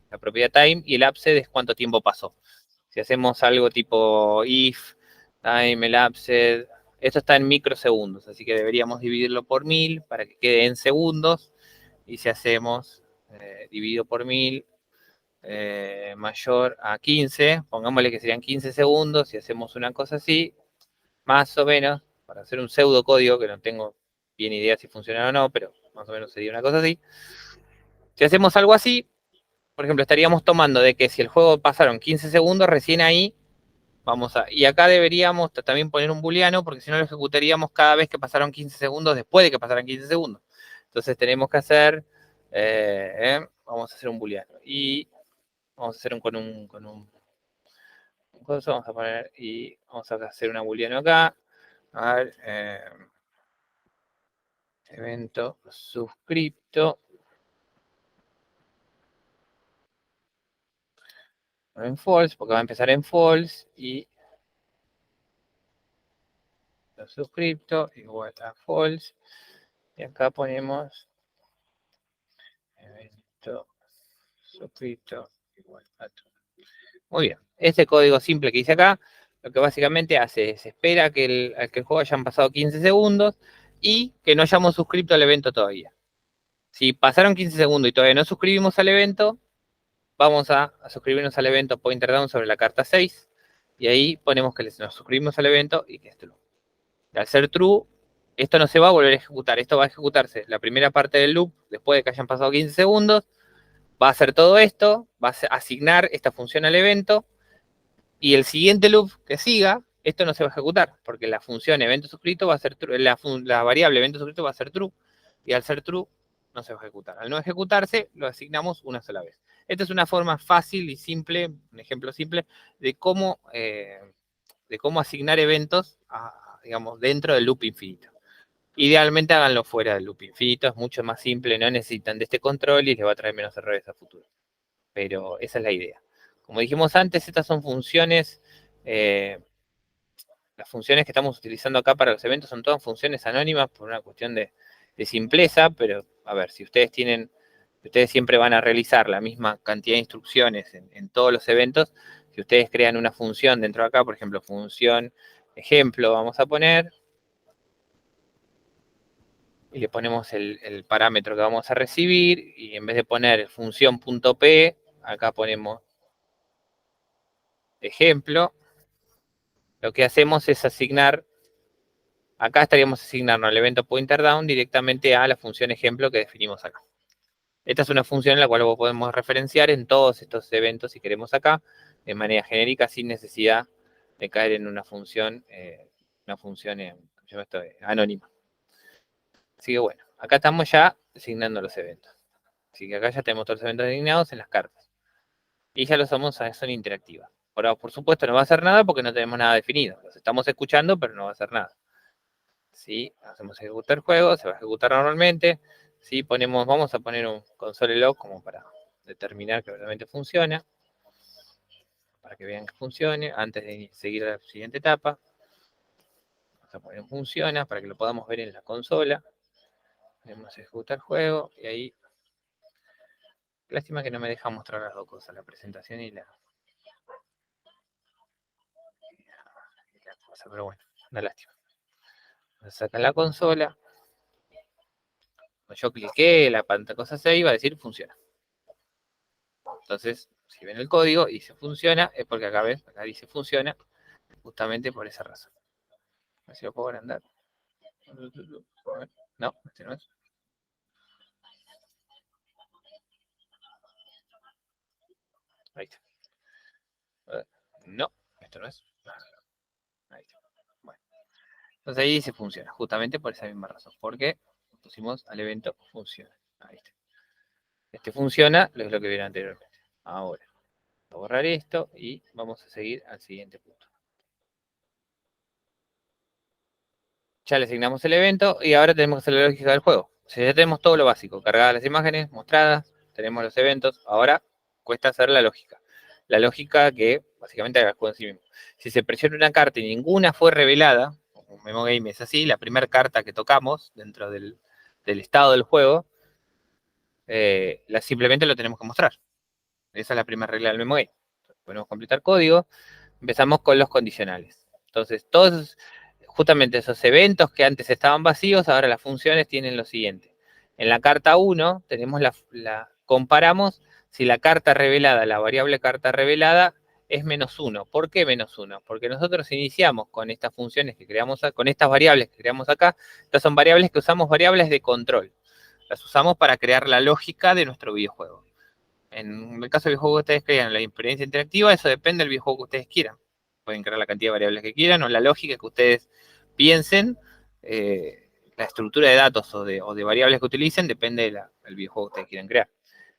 la propiedad time y el elapse es cuánto tiempo pasó. Si hacemos algo tipo if, time elapsed, esto está en microsegundos, así que deberíamos dividirlo por 1000 para que quede en segundos. Y si hacemos dividido por 1000 mayor a 15, pongámosle que serían 15 segundos, si hacemos una cosa así, más o menos, para hacer un pseudocódigo, que no tengo bien idea si funciona o no, pero más o menos sería una cosa así. Si hacemos algo así, por ejemplo, estaríamos tomando de que si el juego pasaron 15 segundos, recién ahí y acá deberíamos también poner un booleano, porque si no lo ejecutaríamos cada vez que pasaron 15 segundos después de que pasaran 15 segundos. Entonces tenemos que hacer, vamos a hacer un booleano. Y vamos a hacer vamos a poner, y vamos a hacer una booleano acá. A ver, evento suscripto. En false, porque va a empezar en false, y evento suscripto igual a false. Y acá ponemos evento suscripto igual a true. Muy bien. Este código simple que hice acá, lo que básicamente hace es espera que el juego hayan pasado 15 segundos y que no hayamos suscrito al evento todavía. Si pasaron 15 segundos y todavía no suscribimos al evento, vamos a suscribirnos al evento pointer down sobre la carta 6 y ahí ponemos que nos suscribimos al evento y que es true. Al ser true, esto no se va a volver a ejecutar, esto va a ejecutarse la primera parte del loop después de que hayan pasado 15 segundos, va a hacer todo esto, va a asignar esta función al evento y el siguiente loop que siga, esto no se va a ejecutar porque la función evento suscrito va a ser true, la variable evento suscrito va a ser true y al ser true no se va a ejecutar. Al no ejecutarse, lo asignamos una sola vez. Esta es una forma fácil y simple, un ejemplo simple, de cómo asignar eventos digamos, dentro del loop infinito. Idealmente háganlo fuera del loop infinito, es mucho más simple, no necesitan de este control y les va a traer menos errores a futuro. Pero esa es la idea. Como dijimos antes, estas son funciones, las funciones que estamos utilizando acá para los eventos son todas funciones anónimas por una cuestión de simpleza, pero a ver, si ustedes siempre van a realizar la misma cantidad de instrucciones en todos los eventos, si ustedes crean una función dentro de acá, por ejemplo, función ejemplo, vamos a poner, y le ponemos el parámetro que vamos a recibir, y en vez de poner función.p, acá ponemos ejemplo, lo que hacemos es asignar, acá estaríamos asignando al evento pointer down directamente a la función ejemplo que definimos acá. Esta es una función en la cual podemos referenciar en todos estos eventos, si queremos acá, de manera genérica, sin necesidad de caer en una función anónima. Así que bueno, acá estamos ya asignando los eventos. Así que acá ya tenemos todos los eventos asignados en las cartas. Y ya los son interactivas. Ahora, por supuesto, no va a hacer nada porque no tenemos nada definido. Los estamos escuchando, pero no va a hacer nada. Si hacemos ejecutar el juego, se va a ejecutar normalmente. Si vamos a poner un console log como para determinar que realmente funciona. Para que vean que funcione antes de seguir a la siguiente etapa. Vamos a poner funciona para que lo podamos ver en la consola. Podemos ejecutar el juego y ahí. Lástima que no me deja mostrar las dos cosas, la presentación y la cosa, pero bueno, una lástima. Saca la consola. Cuando yo cliqué, la pantalla cosa se iba a decir funciona. Entonces, si ven el código y dice funciona, es porque acá dice funciona, justamente por esa razón. A ver si lo puedo agrandar. No, este no es. Ahí está. No, esto no es. Ahí está. Bueno. Entonces ahí dice funciona, justamente por esa misma razón. Porque pusimos al evento funciona. Ahí está. Este funciona, es lo que vieron anteriormente. Ahora, voy a borrar esto y vamos a seguir al siguiente punto. Ya le asignamos el evento y ahora tenemos que hacer la lógica del juego. O sea, ya tenemos todo lo básico, cargadas las imágenes, mostradas, tenemos los eventos, ahora cuesta hacer la lógica. La lógica que básicamente haga el juego en sí mismo. Si se presiona una carta y ninguna fue revelada, como Memo Game es así, la primera carta que tocamos dentro del estado del juego, simplemente lo tenemos que mostrar. Esa es la primera regla del Memo Game. Podemos completar código, empezamos con los condicionales. Entonces, todos justamente esos eventos que antes estaban vacíos, ahora las funciones tienen lo siguiente. En la carta 1 tenemos comparamos si la carta revelada, la variable carta revelada, es -1. ¿Por qué -1? Porque nosotros iniciamos con estas funciones que creamos, con estas variables que creamos acá. Estas son variables que usamos, variables de control. Las usamos para crear la lógica de nuestro videojuego. En el caso del videojuego que ustedes crean, la experiencia interactiva, eso depende del videojuego que ustedes quieran. Pueden crear la cantidad de variables que quieran o la lógica que ustedes piensen. La estructura de datos o de variables que utilicen depende del videojuego que ustedes quieran crear.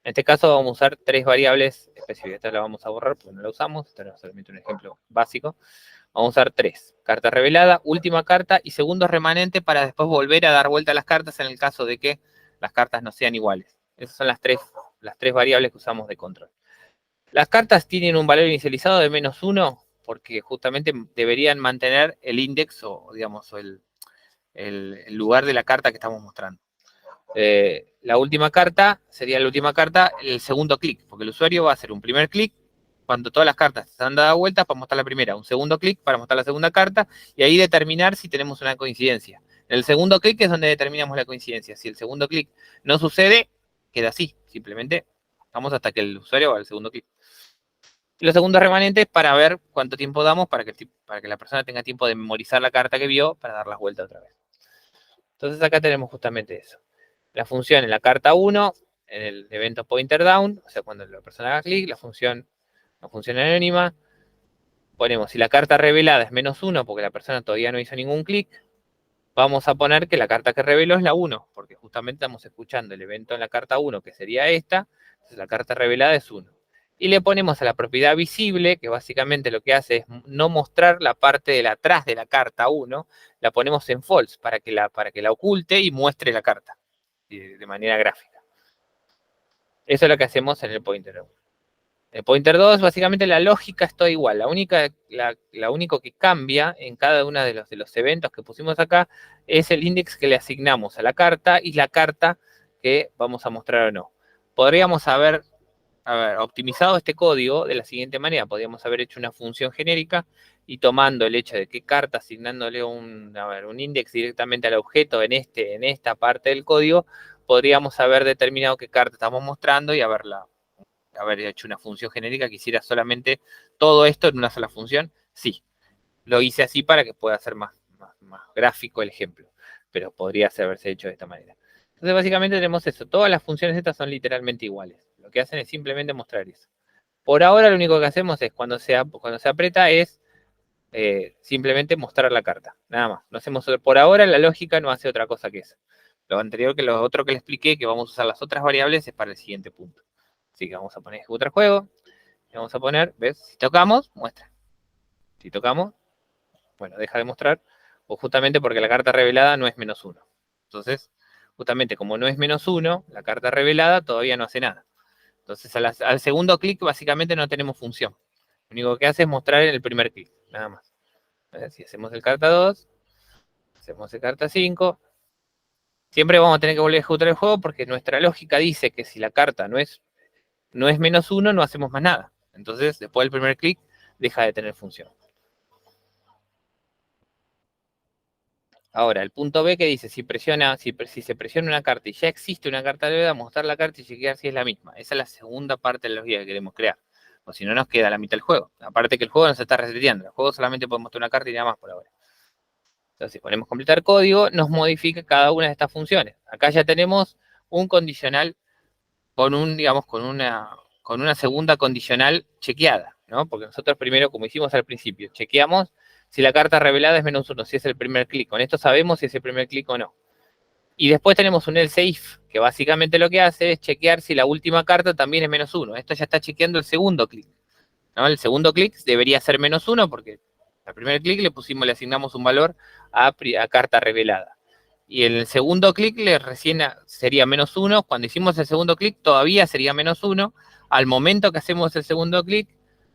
En este caso vamos a usar 3 variables específicas. Esta la vamos a borrar porque no la usamos. Esto es solamente un ejemplo básico. Vamos a usar 3. Carta revelada, última carta y segundo remanente para después volver a dar vuelta a las cartas en el caso de que las cartas no sean iguales. Esas son las tres variables que usamos de control. Las cartas tienen un valor inicializado de -1 porque justamente deberían mantener el index o, digamos, el lugar de la carta que estamos mostrando. La última carta sería la última carta, el segundo clic, porque el usuario va a hacer un primer clic cuando todas las cartas están dadas vueltas para mostrar la primera, un segundo clic para mostrar la segunda carta, y ahí determinar si tenemos una coincidencia. El segundo clic es donde determinamos la coincidencia. Si el segundo clic no sucede, queda así, simplemente vamos hasta que el usuario va al segundo clic. Y los segundos remanentes para ver cuánto tiempo damos para que la persona tenga tiempo de memorizar la carta que vio para dar las vueltas otra vez. Entonces acá tenemos justamente eso. La función en la carta 1, en el evento pointer down, o sea, cuando la persona haga clic, la función anónima, ponemos si la carta revelada es -1 porque la persona todavía no hizo ningún clic, vamos a poner que la carta que reveló es la 1, porque justamente estamos escuchando el evento en la carta 1, que sería esta, entonces la carta revelada es 1. Y le ponemos a la propiedad visible, que básicamente lo que hace es no mostrar la parte de atrás de la carta 1, la ponemos en false para que la oculte y muestre la carta de manera gráfica. Eso es lo que hacemos en el pointer 1. El pointer 2, básicamente la lógica es toda igual. La único que cambia en cada uno de los eventos que pusimos acá es el index que le asignamos a la carta y la carta que vamos a mostrar o no. Podríamos haber optimizado este código de la siguiente manera. Podríamos haber hecho una función genérica y tomando el hecho de qué carta, asignándole un index directamente al objeto en esta parte del código, podríamos haber determinado qué carta estamos mostrando y haber hecho una función genérica que hiciera solamente todo esto en una sola función. Sí, lo hice así para que pueda ser más gráfico el ejemplo, pero podría haberse hecho de esta manera. Entonces, básicamente tenemos eso. Todas las funciones estas son literalmente iguales. Lo que hacen es simplemente mostrar eso. Por ahora, lo único que hacemos es, cuando se aprieta, es simplemente mostrar la carta. Nada más. No hacemos, por ahora, la lógica no hace otra cosa que eso. Lo otro que le expliqué, que vamos a usar las otras variables, es para el siguiente punto. Así que vamos a poner ejecutar juego. Y vamos a poner, ¿ves? Si tocamos, muestra. Si tocamos, bueno, deja de mostrar. O justamente porque la carta revelada no es -1. Entonces, justamente como no es -1, la carta revelada todavía no hace nada. Entonces, al segundo clic, básicamente no tenemos función. Lo único que hace es mostrar en el primer clic, nada más. Si hacemos el carta 2, hacemos el carta 5, siempre vamos a tener que volver a ejecutar el juego porque nuestra lógica dice que si la carta no es -1, no hacemos más nada. Entonces, después del primer clic, deja de tener función. Ahora, el punto B que dice, si se presiona una carta y ya existe una carta de veda, mostrar la carta y chequear si es la misma. Esa es la segunda parte de la lógica que queremos crear. O si no, nos queda la mitad del juego. Aparte que el juego no se está reseteando. El juego solamente puede mostrar una carta y nada más por ahora. Entonces, si ponemos completar código, nos modifica cada una de estas funciones. Acá ya tenemos un condicional con una segunda condicional chequeada, ¿no? Porque nosotros primero, como hicimos al principio, chequeamos si la carta revelada es -1, si es el primer clic. Con esto sabemos si es el primer clic o no. Y después tenemos un else if, que básicamente lo que hace es chequear si la última carta también es -1. Esto ya está chequeando el segundo clic, ¿no? El segundo clic debería ser -1 porque al primer clic le asignamos un valor a carta revelada. Y en el segundo clic recién sería -1. Cuando hicimos el segundo clic todavía sería -1. Al momento que hacemos el segundo clic,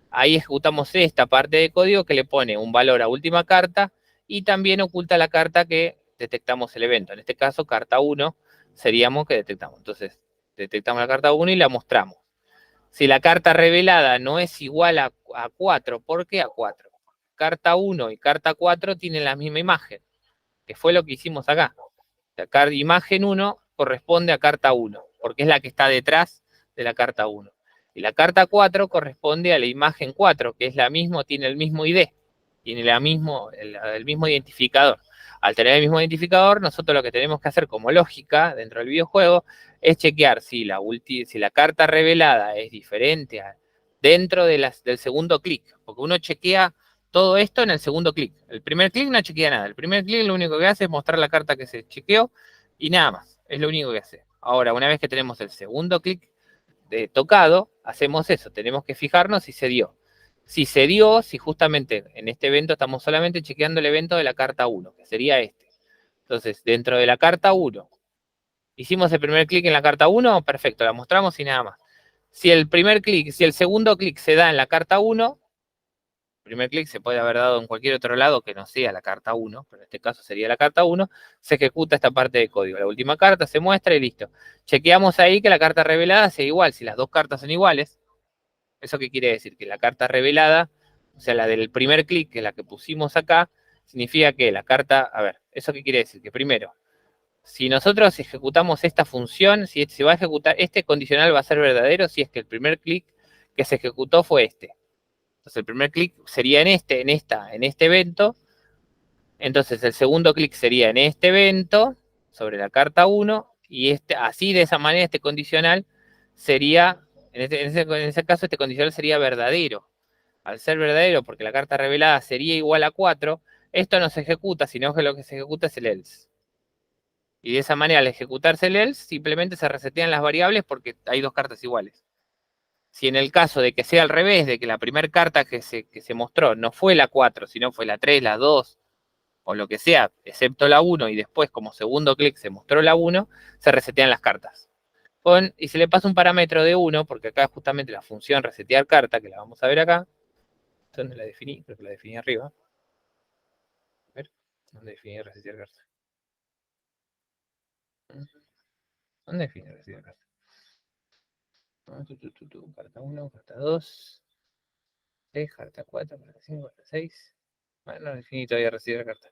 ahí ejecutamos esta parte de código que le pone un valor a última carta y también oculta la carta que detectamos el evento. En este caso, carta 1 seríamos que detectamos. Entonces, detectamos la carta 1 y la mostramos. Si la carta revelada no es igual a 4, ¿por qué a 4? Carta 1 y carta 4 tienen la misma imagen, que fue lo que hicimos acá. La imagen 1 corresponde a carta 1, porque es la que está detrás de la carta 1. Y la carta 4 corresponde a la imagen 4, que es la misma, tiene el mismo ID, tiene el mismo identificador. Al tener el mismo identificador, nosotros lo que tenemos que hacer como lógica dentro del videojuego es chequear si la carta revelada es diferente dentro del segundo clic, porque uno chequea todo esto en el segundo clic. El primer clic no chequea nada. El primer clic lo único que hace es mostrar la carta que se chequeó y nada más. Es lo único que hace. Ahora, una vez que tenemos el segundo clic tocado, hacemos eso. Tenemos que fijarnos si se dio. Si se dio, si justamente en este evento estamos solamente chequeando el evento de la carta 1, que sería este. Entonces, dentro de la carta 1, hicimos el primer clic en la carta 1, perfecto, la mostramos y nada más. Si el segundo clic se da en la carta 1, primer clic se puede haber dado en cualquier otro lado que no sea la carta 1, pero en este caso sería la carta 1, se ejecuta esta parte de código. La última carta se muestra y listo. Chequeamos ahí que la carta revelada sea igual. Si las dos cartas son iguales, ¿eso qué quiere decir? Que la carta revelada, o sea, la del primer clic, que es la que pusimos acá, significa que la carta, a ver, ¿eso qué quiere decir? Que primero, si nosotros ejecutamos esta función, si se va a ejecutar, este condicional va a ser verdadero si es que el primer clic que se ejecutó fue este. Entonces el primer clic sería en este evento. Entonces el segundo clic sería en este evento, sobre la carta 1, y así de esa manera este condicional sería, en ese caso este condicional sería verdadero. Al ser verdadero, porque la carta revelada sería igual a 4, esto no se ejecuta, sino que lo que se ejecuta es el else. Y de esa manera, al ejecutarse el else, simplemente se resetean las variables porque hay dos cartas iguales. Si en el caso de que sea al revés, de que la primera carta que se mostró no fue la 4, sino fue la 3, la 2, o lo que sea, excepto la 1, y después como segundo clic se mostró la 1, se resetean las cartas. Y se le pasa un parámetro de 1, porque acá justamente la función resetear carta, que la vamos a ver acá, ¿dónde la definí? Creo que la definí arriba. A ver, ¿dónde definí resetear carta? ¿Dónde definí resetear carta? Carta 1, carta 2, 3, carta 4, carta 5, carta 6. Bueno, no definí todavía resetear carta.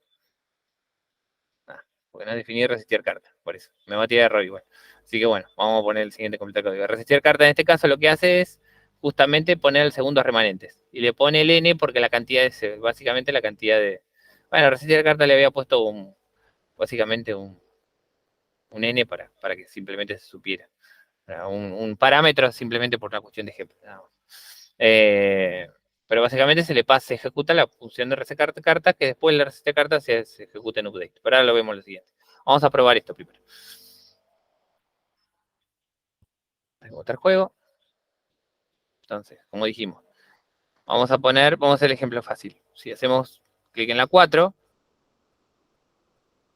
Porque no definí resetear carta, por eso. Me va a tirar error igual. Así que bueno, vamos a poner el siguiente completo código. Resetear carta en este caso lo que hace es justamente poner el segundo remanentes. Y le pone el n porque la cantidad es, básicamente la cantidad de... Bueno, resetear carta le había puesto básicamente un n para que simplemente se supiera. Un parámetro simplemente por una cuestión de ejemplo. Pero básicamente se ejecuta la función de resetear carta, que después la resetear carta se ejecuta en update. Pero ahora lo vemos lo siguiente. Vamos a probar esto primero. Ejecutar juego. Entonces, como dijimos, vamos a hacer el ejemplo fácil. Si hacemos clic en la 4,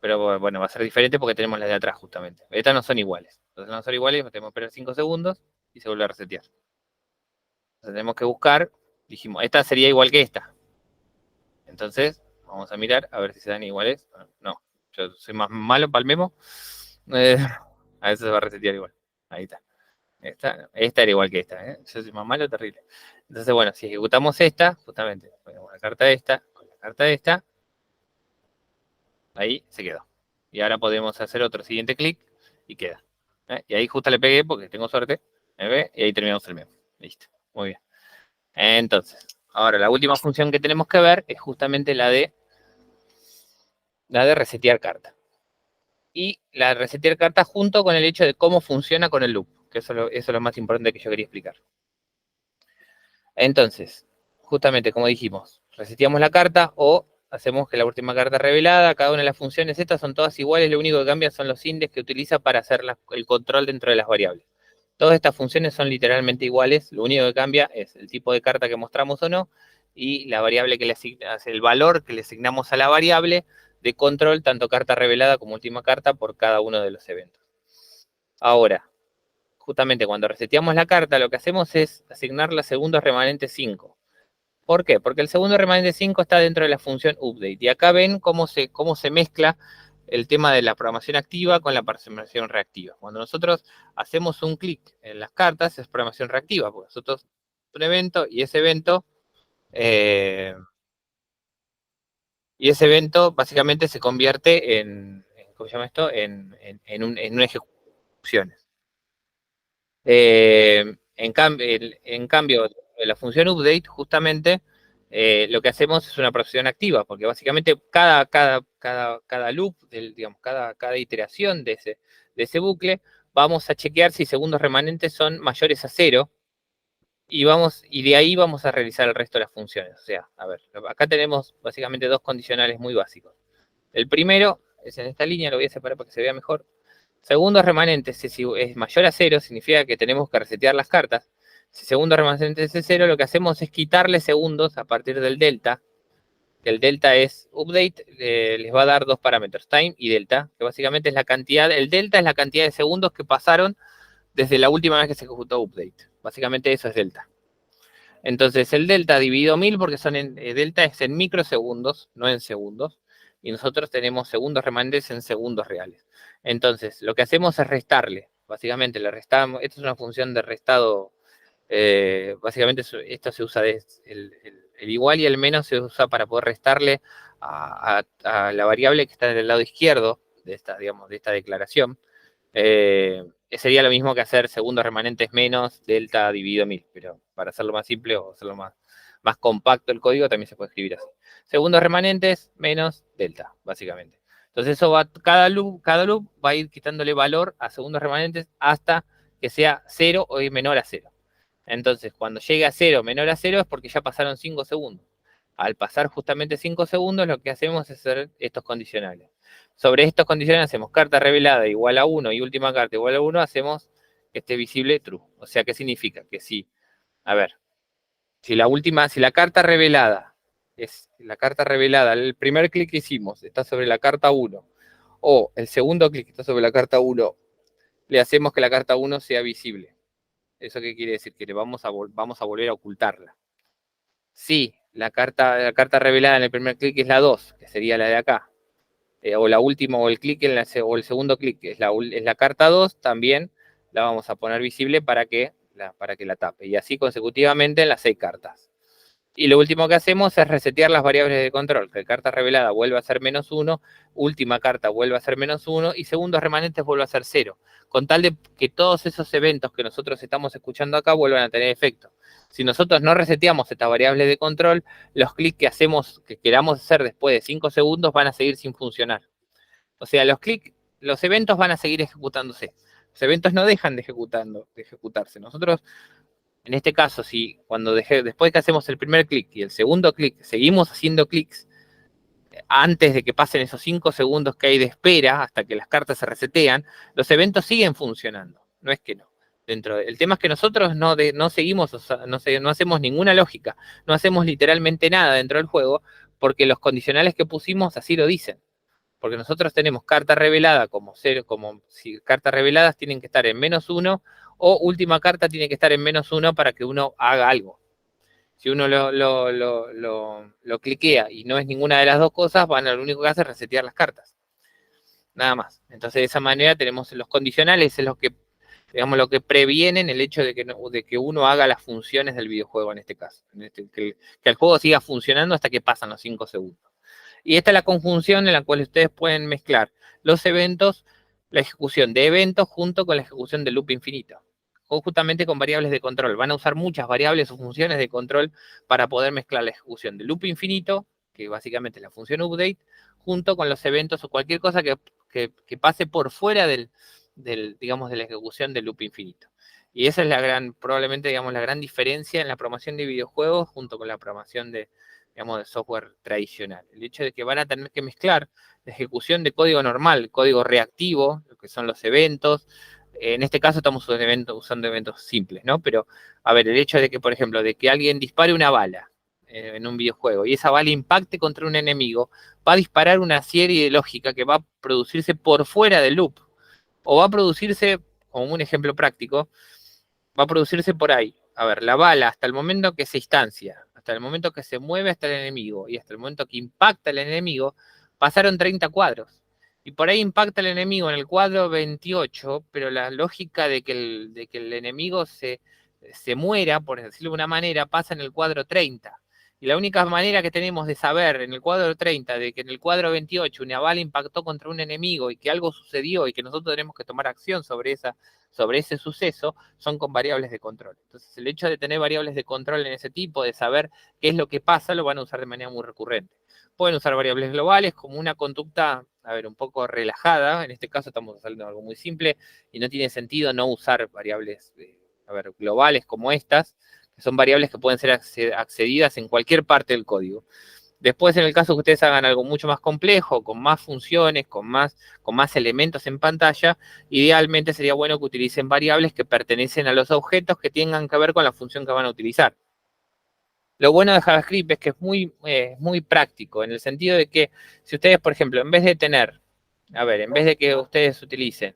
pero bueno, va a ser diferente porque tenemos las de atrás justamente. Estas no son iguales. Entonces no son iguales, tenemos que esperar 5 segundos y se vuelve a resetear. Entonces tenemos que buscar, dijimos, esta sería igual que esta. Entonces, vamos a mirar a ver si se dan iguales. No, yo soy más malo para el memo. A veces se va a resetear igual. Ahí está. Esta era igual que esta, ¿eh? Yo soy más malo, terrible. Entonces, bueno, si ejecutamos esta, justamente, ponemos la carta de esta, con la carta de esta, ahí se quedó. Y ahora podemos hacer otro siguiente clic y queda. Y ahí justo le pegué porque tengo suerte, ¿me ve? Y ahí terminamos el memo. Listo, muy bien. Entonces, ahora la última función que tenemos que ver es justamente la de resetear carta. Y la de resetear carta junto con el hecho de cómo funciona con el loop, que eso es lo más importante que yo quería explicar. Entonces, justamente como dijimos, reseteamos la carta o hacemos que la última carta revelada, cada una de las funciones estas son todas iguales, lo único que cambia son los index que utiliza para hacer el control dentro de las variables. Todas estas funciones son literalmente iguales, lo único que cambia es el tipo de carta que mostramos o no y la variable que le asigna, el valor que le asignamos a la variable de control, tanto carta revelada como última carta por cada uno de los eventos. Ahora, justamente cuando reseteamos la carta, lo que hacemos es asignar la segunda remanente 5. ¿Por qué? Porque el segundo remanente 5 está dentro de la función update. Y acá ven cómo se mezcla el tema de la programación activa con la programación reactiva. Cuando nosotros hacemos un clic en las cartas, es programación reactiva, porque nosotros un evento y ese evento básicamente se convierte ¿cómo se llama esto? En una ejecución. En cambio, la función update, justamente, lo que hacemos es una procesión activa, porque básicamente cada loop, digamos, cada iteración de ese bucle, vamos a chequear si segundos remanentes son mayores a 0, y de ahí vamos a realizar el resto de las funciones. O sea, a ver, acá tenemos básicamente dos condicionales muy básicos. El primero es en esta línea, lo voy a separar para que se vea mejor. Segundos remanentes, si es mayor a 0, significa que tenemos que resetear las cartas. Si segundos remanentes es 0, lo que hacemos es quitarle segundos a partir del delta, que el delta es update, les va a dar dos parámetros, time y delta, que básicamente es la cantidad, el delta es la cantidad de segundos que pasaron desde la última vez que se ejecutó update. Básicamente eso es delta. Entonces, el delta dividido 1000, porque delta es en microsegundos, no en segundos, y nosotros tenemos segundos remanentes en segundos reales. Entonces, lo que hacemos es restarle, básicamente le restamos, esta es una función de restado, básicamente esto se usa, el igual y el menos se usa para poder restarle a la variable que está en el lado izquierdo de esta, digamos, de esta declaración. Sería lo mismo que hacer segundos remanentes menos delta dividido 1000, pero para hacerlo más simple o hacerlo más compacto el código también se puede escribir así. Segundos remanentes menos delta, básicamente. Entonces eso va, cada loop va a ir quitándole valor a segundos remanentes hasta que sea 0 o menor a 0. Entonces, cuando llegue a 0 menor a 0 es porque ya pasaron 5 segundos. Al pasar justamente 5 segundos, lo que hacemos es hacer estos condicionales. Sobre estos condicionales hacemos carta revelada igual a 1 y última carta igual a 1, hacemos que esté visible true. O sea, ¿qué significa? Que si, a ver, si la carta revelada el primer clic que hicimos está sobre la carta 1, o el segundo clic está sobre la carta 1, le hacemos que la carta 1 sea visible. ¿Eso qué quiere decir? Que le vamos a volver a ocultarla. Si la carta revelada en el primer clic es la 2, que sería la de acá, o la última, o el clic o el segundo clic, que es la carta 2, también la vamos a poner visible para que la tape. Y así consecutivamente en las 6 cartas. Y lo último que hacemos es resetear las variables de control, que carta revelada vuelva a ser -1, última carta vuelve a ser -1 y segundos remanentes vuelve a ser 0, con tal de que todos esos eventos que nosotros estamos escuchando acá vuelvan a tener efecto. Si nosotros no reseteamos estas variables de control, los clics que queramos hacer después de 5 segundos van a seguir sin funcionar. O sea, los eventos van a seguir ejecutándose. Los eventos no dejan de ejecutarse. Nosotros, en este caso, si después que hacemos el primer clic y el segundo clic, seguimos haciendo clics antes de que pasen esos 5 segundos que hay de espera hasta que las cartas se resetean, los eventos siguen funcionando. No es que no. El tema es que nosotros no seguimos, o sea, no hacemos ninguna lógica, no hacemos literalmente nada dentro del juego, porque los condicionales que pusimos así lo dicen. Porque nosotros tenemos carta revelada como si cartas reveladas tienen que estar en -1 o última carta tiene que estar en -1 para que uno haga algo. Si uno lo cliquea y no es ninguna de las dos cosas, lo único que hace es resetear las cartas. Nada más. Entonces, de esa manera tenemos los condicionales, es lo que previenen el hecho de que uno haga las funciones del videojuego en este caso. Que el juego siga funcionando hasta que pasan los 5 segundos. Y esta es la conjunción en la cual ustedes pueden mezclar los eventos, la ejecución de eventos junto con la ejecución del loop infinito. O justamente con variables de control. Van a usar muchas variables o funciones de control para poder mezclar la ejecución del loop infinito, que básicamente es la función update, junto con los eventos o cualquier cosa que pase por fuera digamos, de la ejecución del loop infinito. Y esa es probablemente, digamos, la gran diferencia en la programación de videojuegos junto con la programación de software tradicional. El hecho de que van a tener que mezclar la ejecución de código normal, código reactivo, lo que son los eventos. En este caso estamos usando eventos simples, ¿no? Pero, a ver, el hecho de que, por ejemplo, de que alguien dispare una bala en un videojuego y esa bala impacte contra un enemigo, va a disparar una serie de lógica que va a producirse por fuera del loop. O va a producirse, como un ejemplo práctico, va a producirse por ahí. A ver, la bala hasta el momento que se instancia, hasta el momento que se mueve hasta el enemigo y hasta el momento que impacta el enemigo, pasaron 30 cuadros. Y por ahí impacta el enemigo en el cuadro 28, pero la lógica de que el enemigo se muera, por decirlo de una manera, pasa en el cuadro 30. Y la única manera que tenemos de saber en el cuadro 30 de que en el cuadro 28 una bala impactó contra un enemigo y que algo sucedió y que nosotros tenemos que tomar acción sobre ese suceso, son con variables de control. Entonces, el hecho de tener variables de control en ese tipo, de saber qué es lo que pasa, lo van a usar de manera muy recurrente. Pueden usar variables globales como una conducta, a ver, un poco relajada. En este caso estamos hablando de algo muy simple y no tiene sentido no usar variables, globales como estas, que son variables que pueden ser accedidas en cualquier parte del código. Después, en el caso que ustedes hagan algo mucho más complejo, con más funciones, con más elementos en pantalla, idealmente sería bueno que utilicen variables que pertenecen a los objetos que tengan que ver con la función que van a utilizar. Lo bueno de JavaScript es que es muy práctico, en el sentido de que si ustedes, por ejemplo, en vez de que ustedes utilicen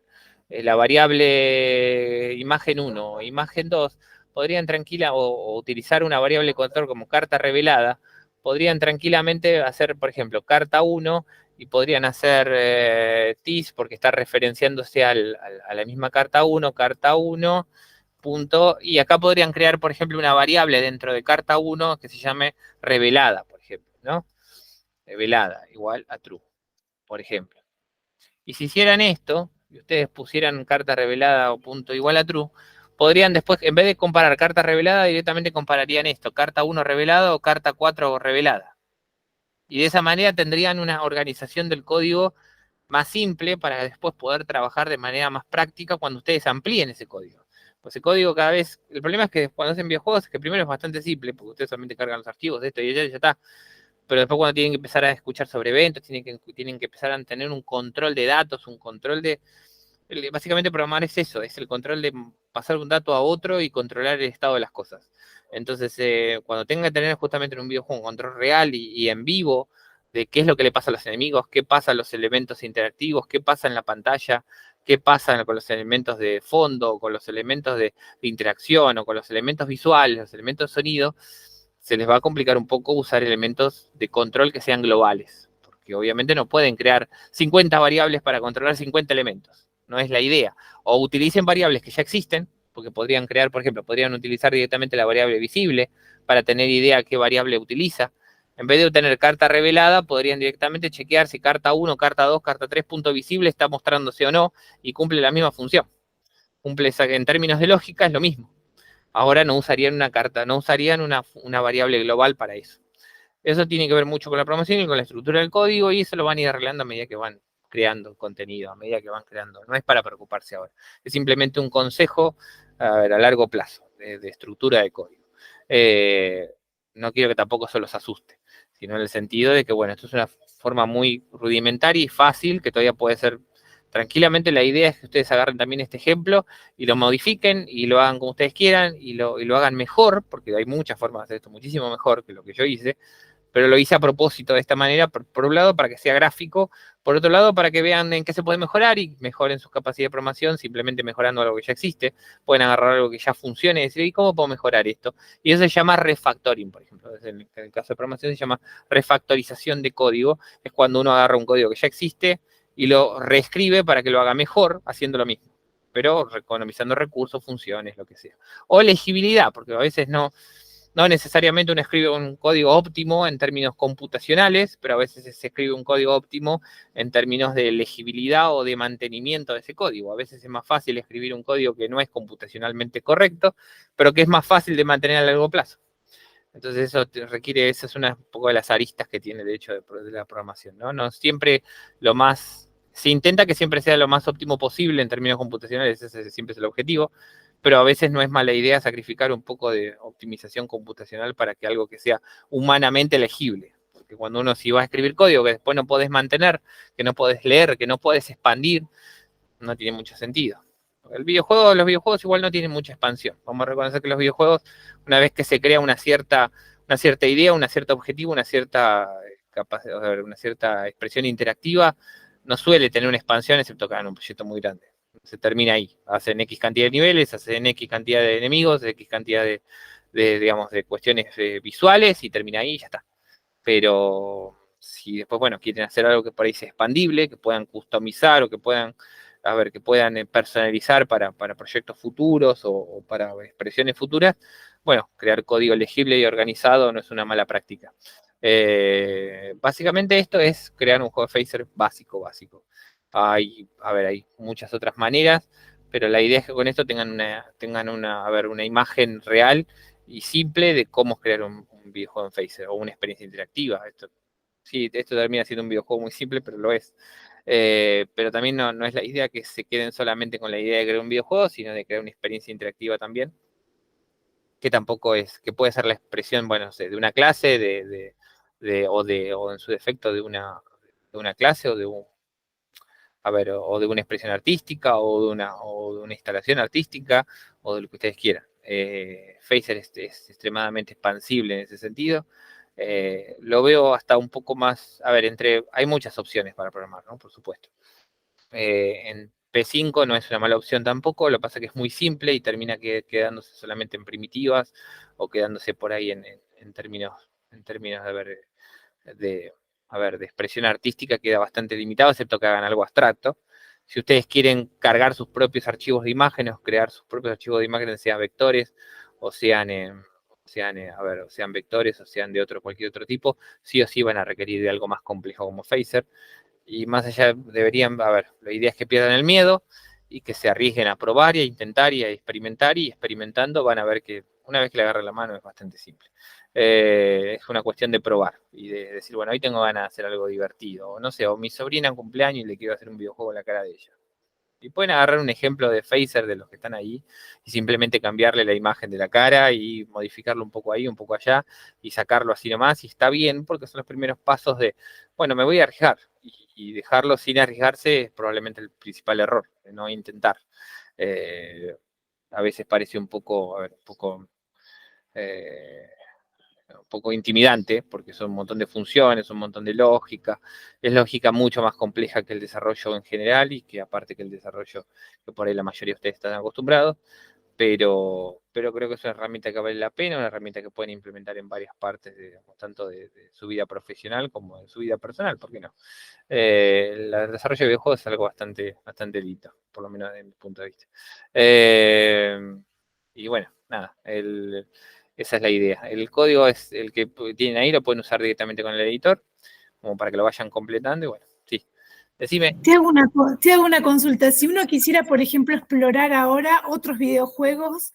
la variable imagen 1 o imagen 2, podrían o utilizar una variable de control como carta revelada, podrían tranquilamente hacer, por ejemplo, carta 1 y podrían hacer TIS porque está referenciándose a la misma carta 1, punto, y acá podrían crear, por ejemplo, una variable dentro de carta 1 que se llame revelada, por ejemplo, ¿no? Revelada igual a true, por ejemplo. Y si hicieran esto, y ustedes pusieran carta revelada o punto igual a true, podrían después, en vez de comparar carta revelada, directamente compararían esto, carta 1 revelada o carta 4 revelada. Y de esa manera tendrían una organización del código más simple para después poder trabajar de manera más práctica cuando ustedes amplíen ese código. Pues el código cada vez, el problema es que cuando hacen videojuegos, es que primero es bastante simple, porque ustedes solamente cargan los archivos de esto y ya está. Pero después cuando tienen que empezar a escuchar sobre eventos, tienen que empezar a tener un control de datos, un control de... Básicamente programar es eso, es el control de pasar un dato a otro y controlar el estado de las cosas. Entonces, cuando tengan que tener justamente en un videojuego un control real y en vivo de qué es lo que le pasa a los enemigos, qué pasa a los elementos interactivos, qué pasa en la pantalla, qué pasa con los elementos de fondo, con los elementos de interacción o con los elementos visuales, los elementos de sonido, se les va a complicar un poco usar elementos de control que sean globales, porque obviamente no pueden crear 50 variables para controlar 50 elementos, no es la idea. O utilicen variables que ya existen, porque podrían crear, por ejemplo, podrían utilizar directamente la variable visible para tener idea qué variable utiliza. En vez de tener carta revelada, podrían directamente chequear si carta 1, carta 2, carta 3, punto visible está mostrándose o no y cumple la misma función. Cumple, en términos de lógica, es lo mismo. Ahora no usarían una carta, no usarían una variable global para eso. Eso tiene que ver mucho con la programación y con la estructura del código y eso lo van a ir arreglando a medida que van creando contenido, a medida que van creando. No es para preocuparse ahora, es simplemente un consejo a largo plazo de estructura de código. No quiero que tampoco eso los asuste, sino en el sentido de que, bueno, esto es una forma muy rudimentaria y fácil que todavía puede ser tranquilamente. La idea es que ustedes agarren también este ejemplo y lo modifiquen y lo hagan como ustedes quieran y lo hagan mejor, porque hay muchas formas de hacer esto muchísimo mejor que lo que yo hice, pero lo hice a propósito de esta manera, por un lado para que sea gráfico, por otro lado para que vean en qué se puede mejorar y mejoren sus capacidades de programación simplemente mejorando algo que ya existe. Pueden agarrar algo que ya funcione y decir, ¿y cómo puedo mejorar esto? Y eso se llama refactoring, por ejemplo. En el caso de programación se llama refactorización de código. Es cuando uno agarra un código que ya existe y lo reescribe para que lo haga mejor haciendo lo mismo, pero economizando recursos, funciones, lo que sea. O legibilidad, porque a veces no necesariamente uno escribe un código óptimo en términos computacionales, pero a veces se escribe un código óptimo en términos de legibilidad o de mantenimiento de ese código. A veces es más fácil escribir un código que no es computacionalmente correcto, pero que es más fácil de mantener a largo plazo. Entonces eso requiere, esa es un poco de las aristas que tiene de hecho de la programación, ¿no? No siempre se intenta que siempre sea lo más óptimo posible en términos computacionales, ese siempre es el objetivo, pero a veces no es mala idea sacrificar un poco de optimización computacional para que algo que sea humanamente legible. Porque cuando uno si va a escribir código que después no podés mantener, que no podés leer, que no podés expandir, no tiene mucho sentido. Los videojuegos igual no tienen mucha expansión. Vamos a reconocer que los videojuegos, una vez que se crea una cierta idea, un cierto objetivo, una cierta expresión interactiva, no suele tener una expansión excepto que hagan un proyecto muy grande. Se termina ahí. Hacen X cantidad de niveles, hacen X cantidad de enemigos, X cantidad de cuestiones visuales y termina ahí y ya está. Pero si después, bueno, quieren hacer algo que por ahí sea expandible, que puedan customizar o que puedan personalizar para proyectos futuros o para expresiones futuras, bueno, crear código legible y organizado no es una mala práctica. Básicamente esto es crear un juego de phaser básico. Hay muchas otras maneras, pero la idea es que con esto tengan una imagen real y simple de cómo crear un videojuego en phaser o una experiencia interactiva. Esto termina siendo un videojuego muy simple, pero lo es. Pero también no es la idea que se queden solamente con la idea de crear un videojuego, sino de crear una experiencia interactiva también, que tampoco que puede ser la expresión, bueno, no sé, de una clase, o en su defecto de una clase o de una expresión artística o de una instalación artística o de lo que ustedes quieran. Phaser es extremadamente expansible en ese sentido. Lo veo hasta un poco más, hay muchas opciones para programar, ¿no? Por supuesto. P5 no es una mala opción tampoco, lo que pasa es que es muy simple y termina quedándose solamente en primitivas o quedándose por ahí en términos de, de expresión artística queda bastante limitado, excepto que hagan algo abstracto. Si ustedes quieren cargar sus propios archivos de imágenes, crear sus propios archivos de imágenes, sean vectores o sean vectores o sean de cualquier otro tipo, sí o sí van a requerir de algo más complejo como Phaser. Y más allá deberían, la idea es que pierdan el miedo y que se arriesguen a probar y a intentar y a experimentar, y experimentando van a ver que una vez que le agarren la mano es bastante simple. Es una cuestión de probar y de decir, bueno, hoy tengo ganas de hacer algo divertido, o no sé, o mi sobrina en cumpleaños y le quiero hacer un videojuego en la cara de ella. Y pueden agarrar un ejemplo de Phaser de los que están ahí y simplemente cambiarle la imagen de la cara y modificarlo un poco ahí, un poco allá y sacarlo así nomás. Y está bien porque son los primeros pasos de, bueno, me voy a arriesgar. Y dejarlo sin arriesgarse es probablemente el principal error, de no intentar. A veces parece eh, un poco intimidante, porque son un montón de funciones, un montón de lógica. Es lógica mucho más compleja que el desarrollo en general y que aparte que el desarrollo que por ahí la mayoría de ustedes están acostumbrados, pero creo que es una herramienta que vale la pena, una herramienta que pueden implementar en varias partes, tanto de su vida profesional como de su vida personal, ¿por qué no? El desarrollo de videojuegos es algo bastante lindo, por lo menos desde mi punto de vista. Y bueno, nada, esa es la idea. El código es el que tienen ahí, lo pueden usar directamente con el editor, como para que lo vayan completando. Y bueno, sí. Decime. Te hago una consulta. Si uno quisiera, por ejemplo, explorar ahora otros videojuegos,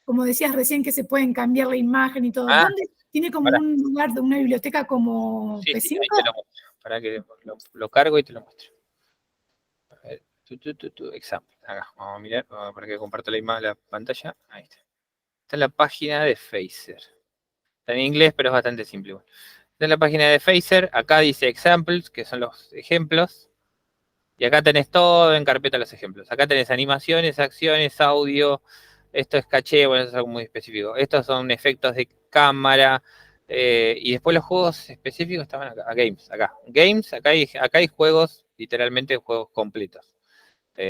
como decías recién que se pueden cambiar la imagen y todo, Ah, ¿dónde tiene como para. un lugar de una biblioteca como Sí, ahí te lo P5? muestro. Para que lo cargo y te lo muestro. A ver, example. Acá, vamos a mirar, para que comparto la pantalla. Ahí está. Esta es la página de Phaser. Está en inglés, pero es bastante simple. Bueno. Esta es la página de Phaser. Acá dice examples, que son los ejemplos. Y acá tenés todo en carpeta los ejemplos. Acá tenés animaciones, acciones, audio. Esto es caché, bueno, eso es algo muy específico. Estos son efectos de cámara. Y después los juegos específicos estaban acá. Games, acá. Games, acá hay juegos, literalmente juegos completos.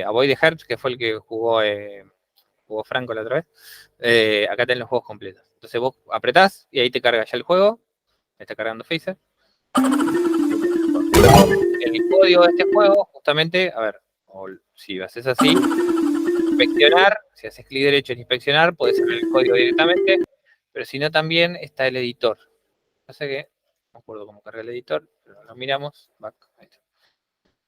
Avoid the Herbs, que fue el que jugó Franco la otra vez. Acá tenés los juegos completos. Entonces vos apretás y ahí te carga ya el juego. Está cargando Phaser. El código de este juego, justamente, a ver, si haces así, inspeccionar, si haces clic derecho en inspeccionar, podés ver el código directamente, pero si no también está el editor. No sé qué, no me acuerdo cómo carga el editor, pero lo miramos. Back, ahí está.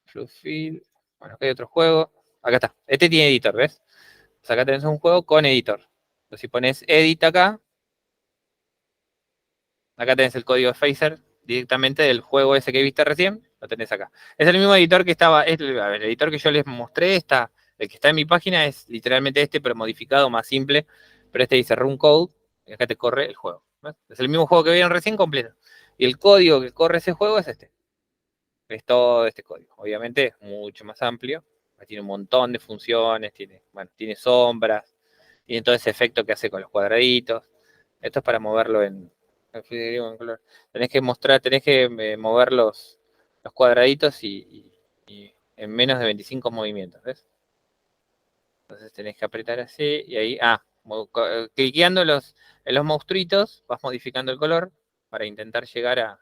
Fluffy. Bueno, acá hay otro juego. Acá está. Este tiene editor, ¿ves? Entonces acá tenés un juego con editor. Entonces si pones edit acá tenés el código de Phaser directamente del juego ese que viste recién, lo tenés acá. Es el mismo editor que estaba, el editor que yo les mostré, el que está en mi página es literalmente este, pero modificado, más simple, pero este dice run code, y acá te corre el juego. ¿Ves? Es el mismo juego que vieron recién completo. Y el código que corre ese juego es este. Es todo este código. Obviamente es mucho más amplio, tiene un montón de funciones, tiene sombras, tiene todo ese efecto que hace con los cuadraditos. Esto es para moverlo en color. Tenés que mover los cuadraditos y en menos de 25 movimientos, ¿ves? Entonces tenés que apretar así y ahí, cliqueando en los monstruitos, vas modificando el color para intentar llegar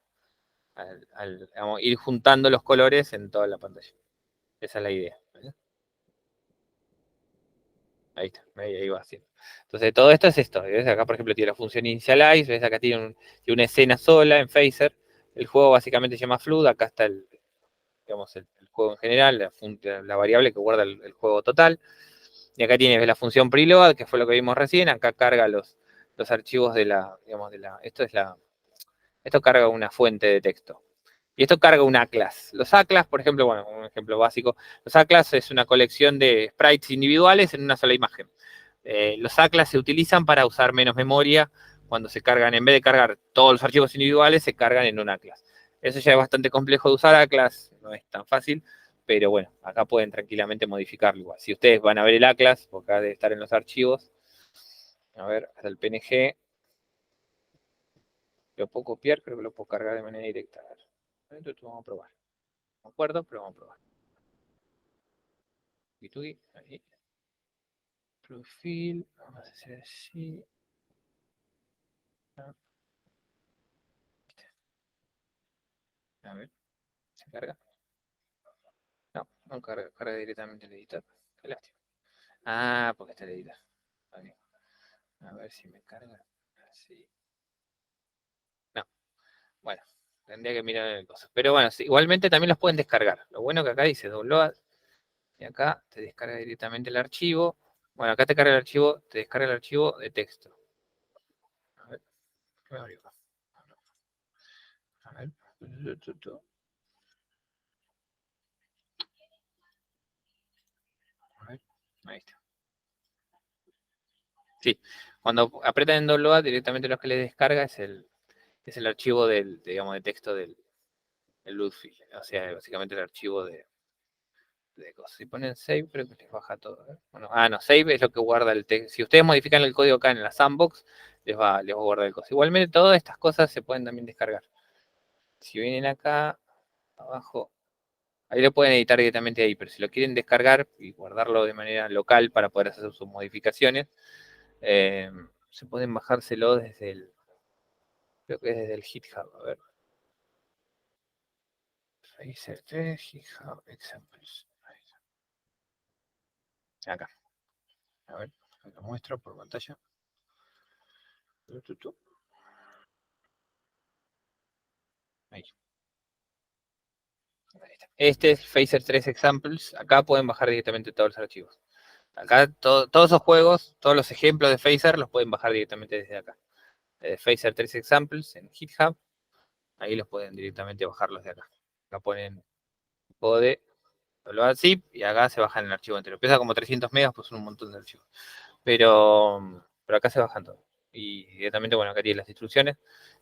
ir juntando los colores en toda la pantalla. Esa es la idea. ¿Ves? Ahí está, ahí va haciendo. Entonces, todo esto es esto. ¿Ves? Acá, por ejemplo, tiene la función initialize, ¿ves? Acá tiene una escena sola en Phaser. El juego básicamente se llama Flood. Acá está digamos, el juego en general, la variable que guarda el juego total. Y acá tienes la función preload, que fue lo que vimos recién. Acá carga los archivos esto carga una fuente de texto. Y esto carga un ACLAS. Los ACLAS, por ejemplo, bueno, un ejemplo básico, los ACLAS es una colección de sprites individuales en una sola imagen. Los ACLAS se utilizan para usar menos memoria cuando se cargan, en vez de cargar todos los archivos individuales, se cargan en un ACLAS. Eso ya es bastante complejo de usar ACLAS, no es tan fácil, pero bueno, acá pueden tranquilamente modificarlo igual. Si ustedes van a ver el ACLAS, porque acá debe estar en los archivos, a ver, hasta el PNG, lo puedo copiar, creo que lo puedo cargar de manera directa. A ver, entonces vamos a probar. No me acuerdo, pero vamos a probar. tuki, ahí. Profil, vamos a hacer así. A ver, ¿se carga? No carga directamente el editor. Qué lástima. Ah, porque está el editor. Vale. A ver si me carga. Así. No, bueno, tendría que mirar el coso. Pero bueno, sí, igualmente también los pueden descargar. Lo bueno que acá dice download y acá te descarga directamente el archivo. Bueno, acá te carga el archivo, te descarga el archivo de texto. A ver, ¿qué me abrió acá? A ver. A ver, ahí está. Sí, cuando apretan en download, directamente lo que les descarga es el archivo digamos, de texto del Bluefield. O sea, básicamente el archivo de cosas. Si ponen save, creo que les baja todo. Bueno, no, save es lo que guarda el texto. Si ustedes modifican el código acá en la sandbox, les va a guardar el código. Igualmente, todas estas cosas se pueden también descargar. Si vienen acá, abajo, ahí lo pueden editar directamente ahí, pero si lo quieren descargar y guardarlo de manera local para poder hacer sus modificaciones, se pueden bajárselo desde creo que es desde el GitHub, a ver. Phaser 3, GitHub Examples. Acá. A ver, lo muestro por pantalla. Ahí. Este es Phaser 3 Examples. Acá pueden bajar directamente todos los archivos. Acá todos esos juegos, todos los ejemplos de Phaser los pueden bajar directamente desde acá. Phaser 3 Examples en GitHub. Ahí los pueden directamente bajarlos de acá. Acá ponen code, download zip y acá se bajan el archivo entero. Pesa como 300 megas, pues son un montón de archivos. Pero acá se bajan todos. Y directamente, bueno, acá tienen las instrucciones.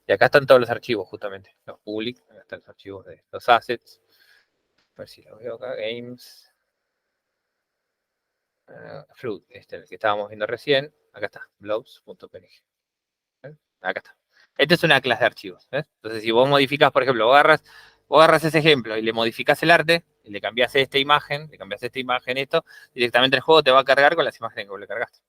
Y acá están todos los archivos, justamente. Los public, acá están los archivos de los assets. A ver si lo veo acá, games. Fruit, el que estábamos viendo recién. Acá está, blobs.png. Acá está. Esta es una clase de archivos. ¿ves? Entonces, si vos modificás, por ejemplo, vos agarras ese ejemplo y le modificás el arte, y le cambiás esta imagen, esto, directamente el juego te va a cargar con las imágenes que vos le cargaste.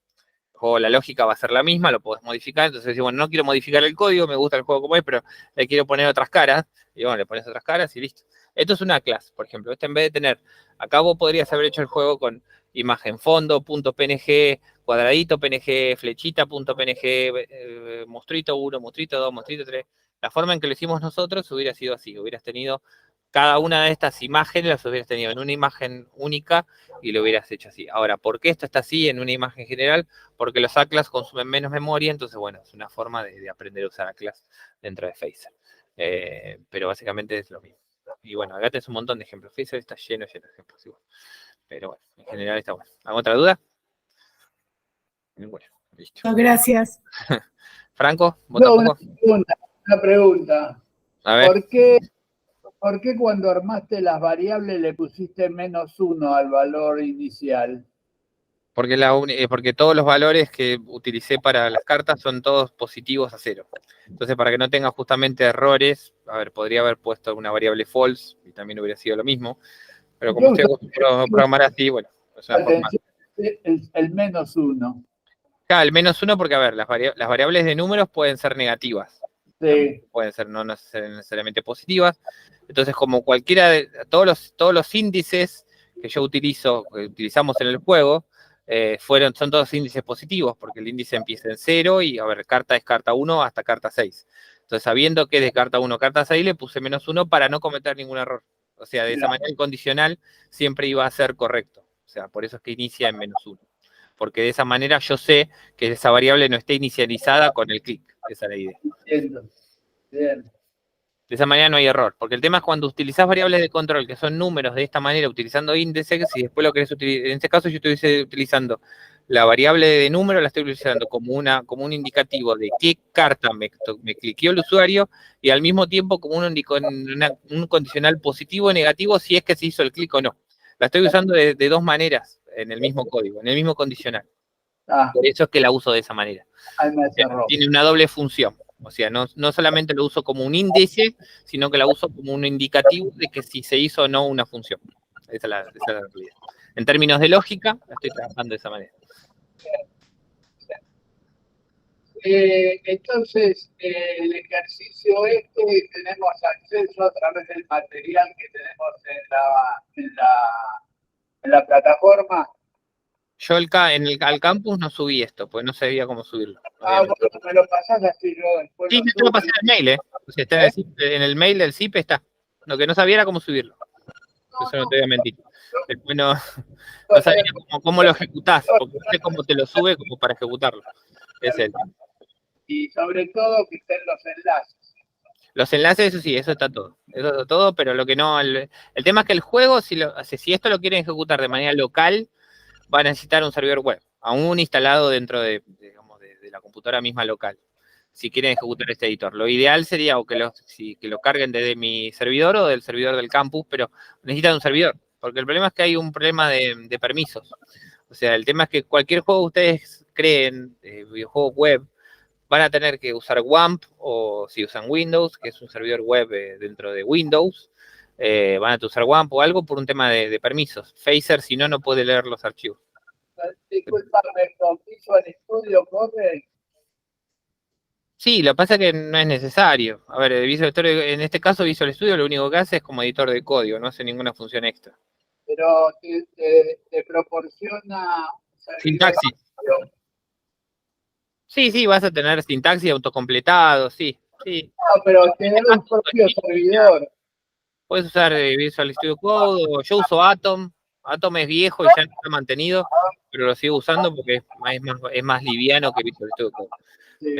El juego, la lógica va a ser la misma, lo podés modificar. Entonces, decís, bueno, no quiero modificar el código, me gusta el juego como es, pero le quiero poner otras caras. Y bueno, le pones otras caras y listo. Esto es una clase, por ejemplo. En vez de tener, acá vos podrías haber hecho el juego con imagen fondo, punto PNG, cuadradito, PNG, flechita, punto PNG, monstruito 1, monstruito 2, monstruito 3. La forma en que lo hicimos nosotros hubiera sido así. Hubieras tenido cada una de estas imágenes, las hubieras tenido en una imagen única y lo hubieras hecho así. Ahora, ¿por qué esto está así en una imagen general? Porque los ACLAS consumen menos memoria, entonces, bueno, es una forma de aprender a usar ACLAS dentro de Phaser. Pero básicamente es lo mismo. Y bueno, acá tenés un montón de ejemplos. Phaser está lleno de ejemplos igual. Pero bueno, en general está bueno. ¿Alguna otra duda? Bueno, listo. Gracias. Franco, ¿vos no, tampoco? Una pregunta. A ver. ¿Por qué cuando armaste las variables le pusiste -1 al valor inicial? Porque todos los valores que utilicé para las cartas son todos positivos a 0. Entonces, para que no tenga justamente errores, a ver, podría haber puesto una variable false y también hubiera sido lo mismo. Pero como estoy acostumbrado a programar así, bueno, es una forma. El -1. Claro, el -1 porque, a ver, las variables de números pueden ser negativas. Sí. Pueden ser no necesariamente positivas. Entonces, como cualquiera de todos los índices que yo utilizamos en el juego, son todos índices positivos, porque el índice empieza en 0 y, a ver, carta es carta 1 hasta carta 6. Entonces, sabiendo que es de carta 1 a carta 6, le puse -1 para no cometer ningún error. O sea, de esa manera el condicional siempre iba a ser correcto. O sea, por eso es que inicia en -1. Porque de esa manera yo sé que esa variable no esté inicializada con el clic. Esa es la idea. Entiendo. Bien. De esa manera no hay error. Porque el tema es cuando utilizás variables de control que son números de esta manera, utilizando índices, y después lo querés utilizar. En este caso yo estoy utilizando la variable de número, la estoy utilizando como un indicativo de qué carta me cliqueó el usuario, y al mismo tiempo como un condicional positivo o negativo si es que se hizo el clic o no. La estoy usando de dos maneras en el mismo código, en el mismo condicional. Por eso es que la uso de esa manera. Tiene una doble función. O sea, no solamente lo uso como un índice, sino que la uso como un indicativo de que si se hizo o no una función. Esa es la realidad. En términos de lógica, la estoy trabajando de esa manera. Entonces, el ejercicio tenemos acceso a través del material que tenemos en la plataforma. Yo al campus no subí esto, pues no sabía cómo subirlo. Bueno, me lo pasás así yo después. Sí, te lo pasé en el mail, O sea, está en el mail del CIP está. Lo que no sabía era cómo subirlo. Eso no te voy a mentir. Después no sabía cómo lo ejecutás, porque no sé cómo te lo sube como para ejecutarlo. Es el tema. Y sobre todo que estén los enlaces. Los enlaces, eso sí, eso está todo. Eso está todo, pero lo que no. El tema es que el juego, si esto lo quieren ejecutar de manera local, va a necesitar un servidor web, aún instalado dentro de la computadora misma local, si quieren ejecutar este editor. Lo ideal sería que lo carguen desde mi servidor o del servidor del campus, pero necesitan un servidor, porque el problema es que hay un problema de permisos. O sea, el tema es que cualquier juego que ustedes creen, videojuego web, van a tener que usar WAMP, o si usan Windows, que es un servidor web dentro de Windows, van a usar WAMP o algo por un tema de permisos. Phaser, si no, no puede leer los archivos. Disculpame, ¿con Visual Studio corre? Sí, lo que pasa es que no es necesario. A ver, en este caso Visual Studio lo único que hace es como editor de código, no hace ninguna función extra. Pero te proporciona Sintaxis. Sí, vas a tener sintaxis autocompletado, sí. No, pero tener un propio servidor. Puedes usar Visual Studio Code, o yo uso Atom. Atom es viejo y ya no está mantenido, pero lo sigo usando porque es más liviano que Visual Studio Code. Sí.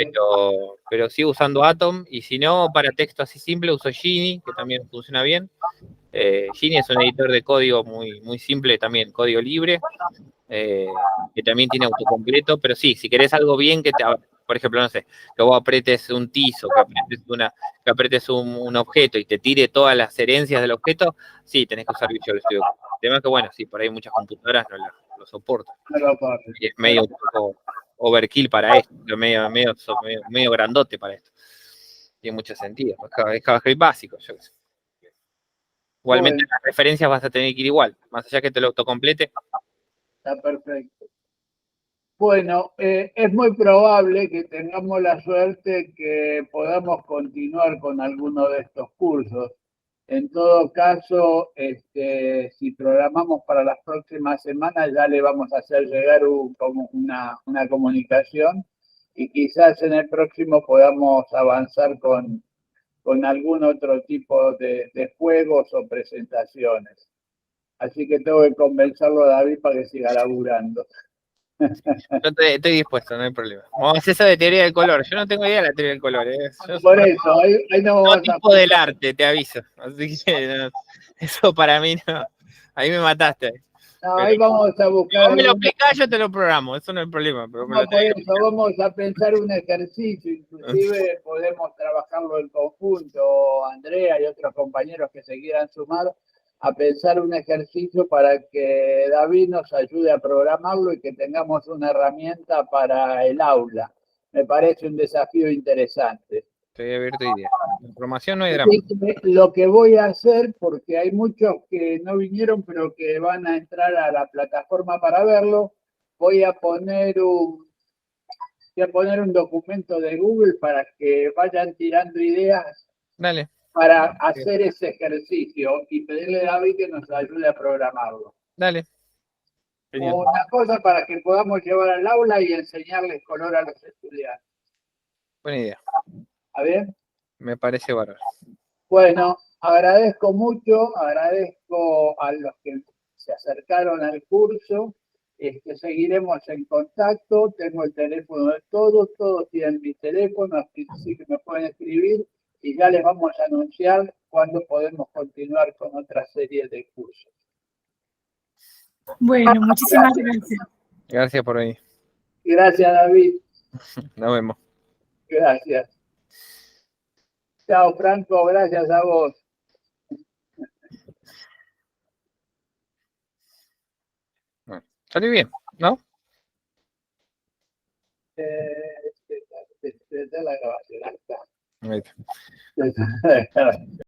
Pero sigo usando Atom, y si no, para texto así simple uso Geany, que también funciona bien. Geany es un editor de código muy simple también, código libre, que también tiene autocompleto, pero sí, si querés algo bien por ejemplo, no sé, que vos apretes un tizo, que apretes un objeto y te tire todas las herencias del objeto, sí, tenés que usar Visual Studio Code. El tema es que, bueno, sí, por ahí muchas computadoras no lo soportan. Y es medio un poco overkill para esto, medio grandote para esto. Tiene mucho sentido, es JavaScript básico, yo qué sé. Igualmente las referencias vas a tener que ir igual, más allá que te lo autocomplete. Está perfecto. Bueno, es muy probable que tengamos la suerte que podamos continuar con alguno de estos cursos. En todo caso, si programamos para las próximas semanas, ya le vamos a hacer llegar como una comunicación, y quizás en el próximo podamos avanzar con algún otro tipo de juegos o presentaciones. Así que tengo que convencerlo a David para que siga laburando. Estoy dispuesto, no hay problema. Vamos a hacer eso de teoría del color. Yo no tengo idea de la teoría del color. Por eso, ahí no vamos a... tipo del arte, te aviso. Así que no, eso para mí no. Ahí me mataste. No, ahí vamos a buscar. Si vos me lo explicás, yo te lo programo. Eso no es el problema. Pero no, por eso vamos a pensar un ejercicio. Inclusive podemos trabajarlo en conjunto, Andrea y otros compañeros que se quieran sumar, a pensar un ejercicio para que David nos ayude a programarlo y que tengamos una herramienta para el aula. Me parece un desafío interesante. Estoy abierto a ideas. En programación no hay drama. Lo que voy a hacer, porque hay muchos que no vinieron, pero que van a entrar a la plataforma para verlo, voy a poner un documento de Google para que vayan tirando ideas. Dale. Para hacer ese ejercicio y pedirle a David que nos ayude a programarlo. Dale. Genial. Una cosa para que podamos llevar al aula y enseñarles color a los estudiantes. Buena idea. ¿A ver? Me parece bárbaro. Bueno, agradezco mucho, agradezco a los que se acercaron al curso. Seguiremos en contacto, tengo el teléfono de todos tienen mi teléfono, así que me pueden escribir y ya les vamos a anunciar cuándo podemos continuar con otra serie de cursos. Bueno, muchísimas gracias. Gracias por venir. Gracias, David. Nos vemos. Gracias. Chao, Franco, gracias a vos. Salió bien, ¿no? La grabación. Ahí está.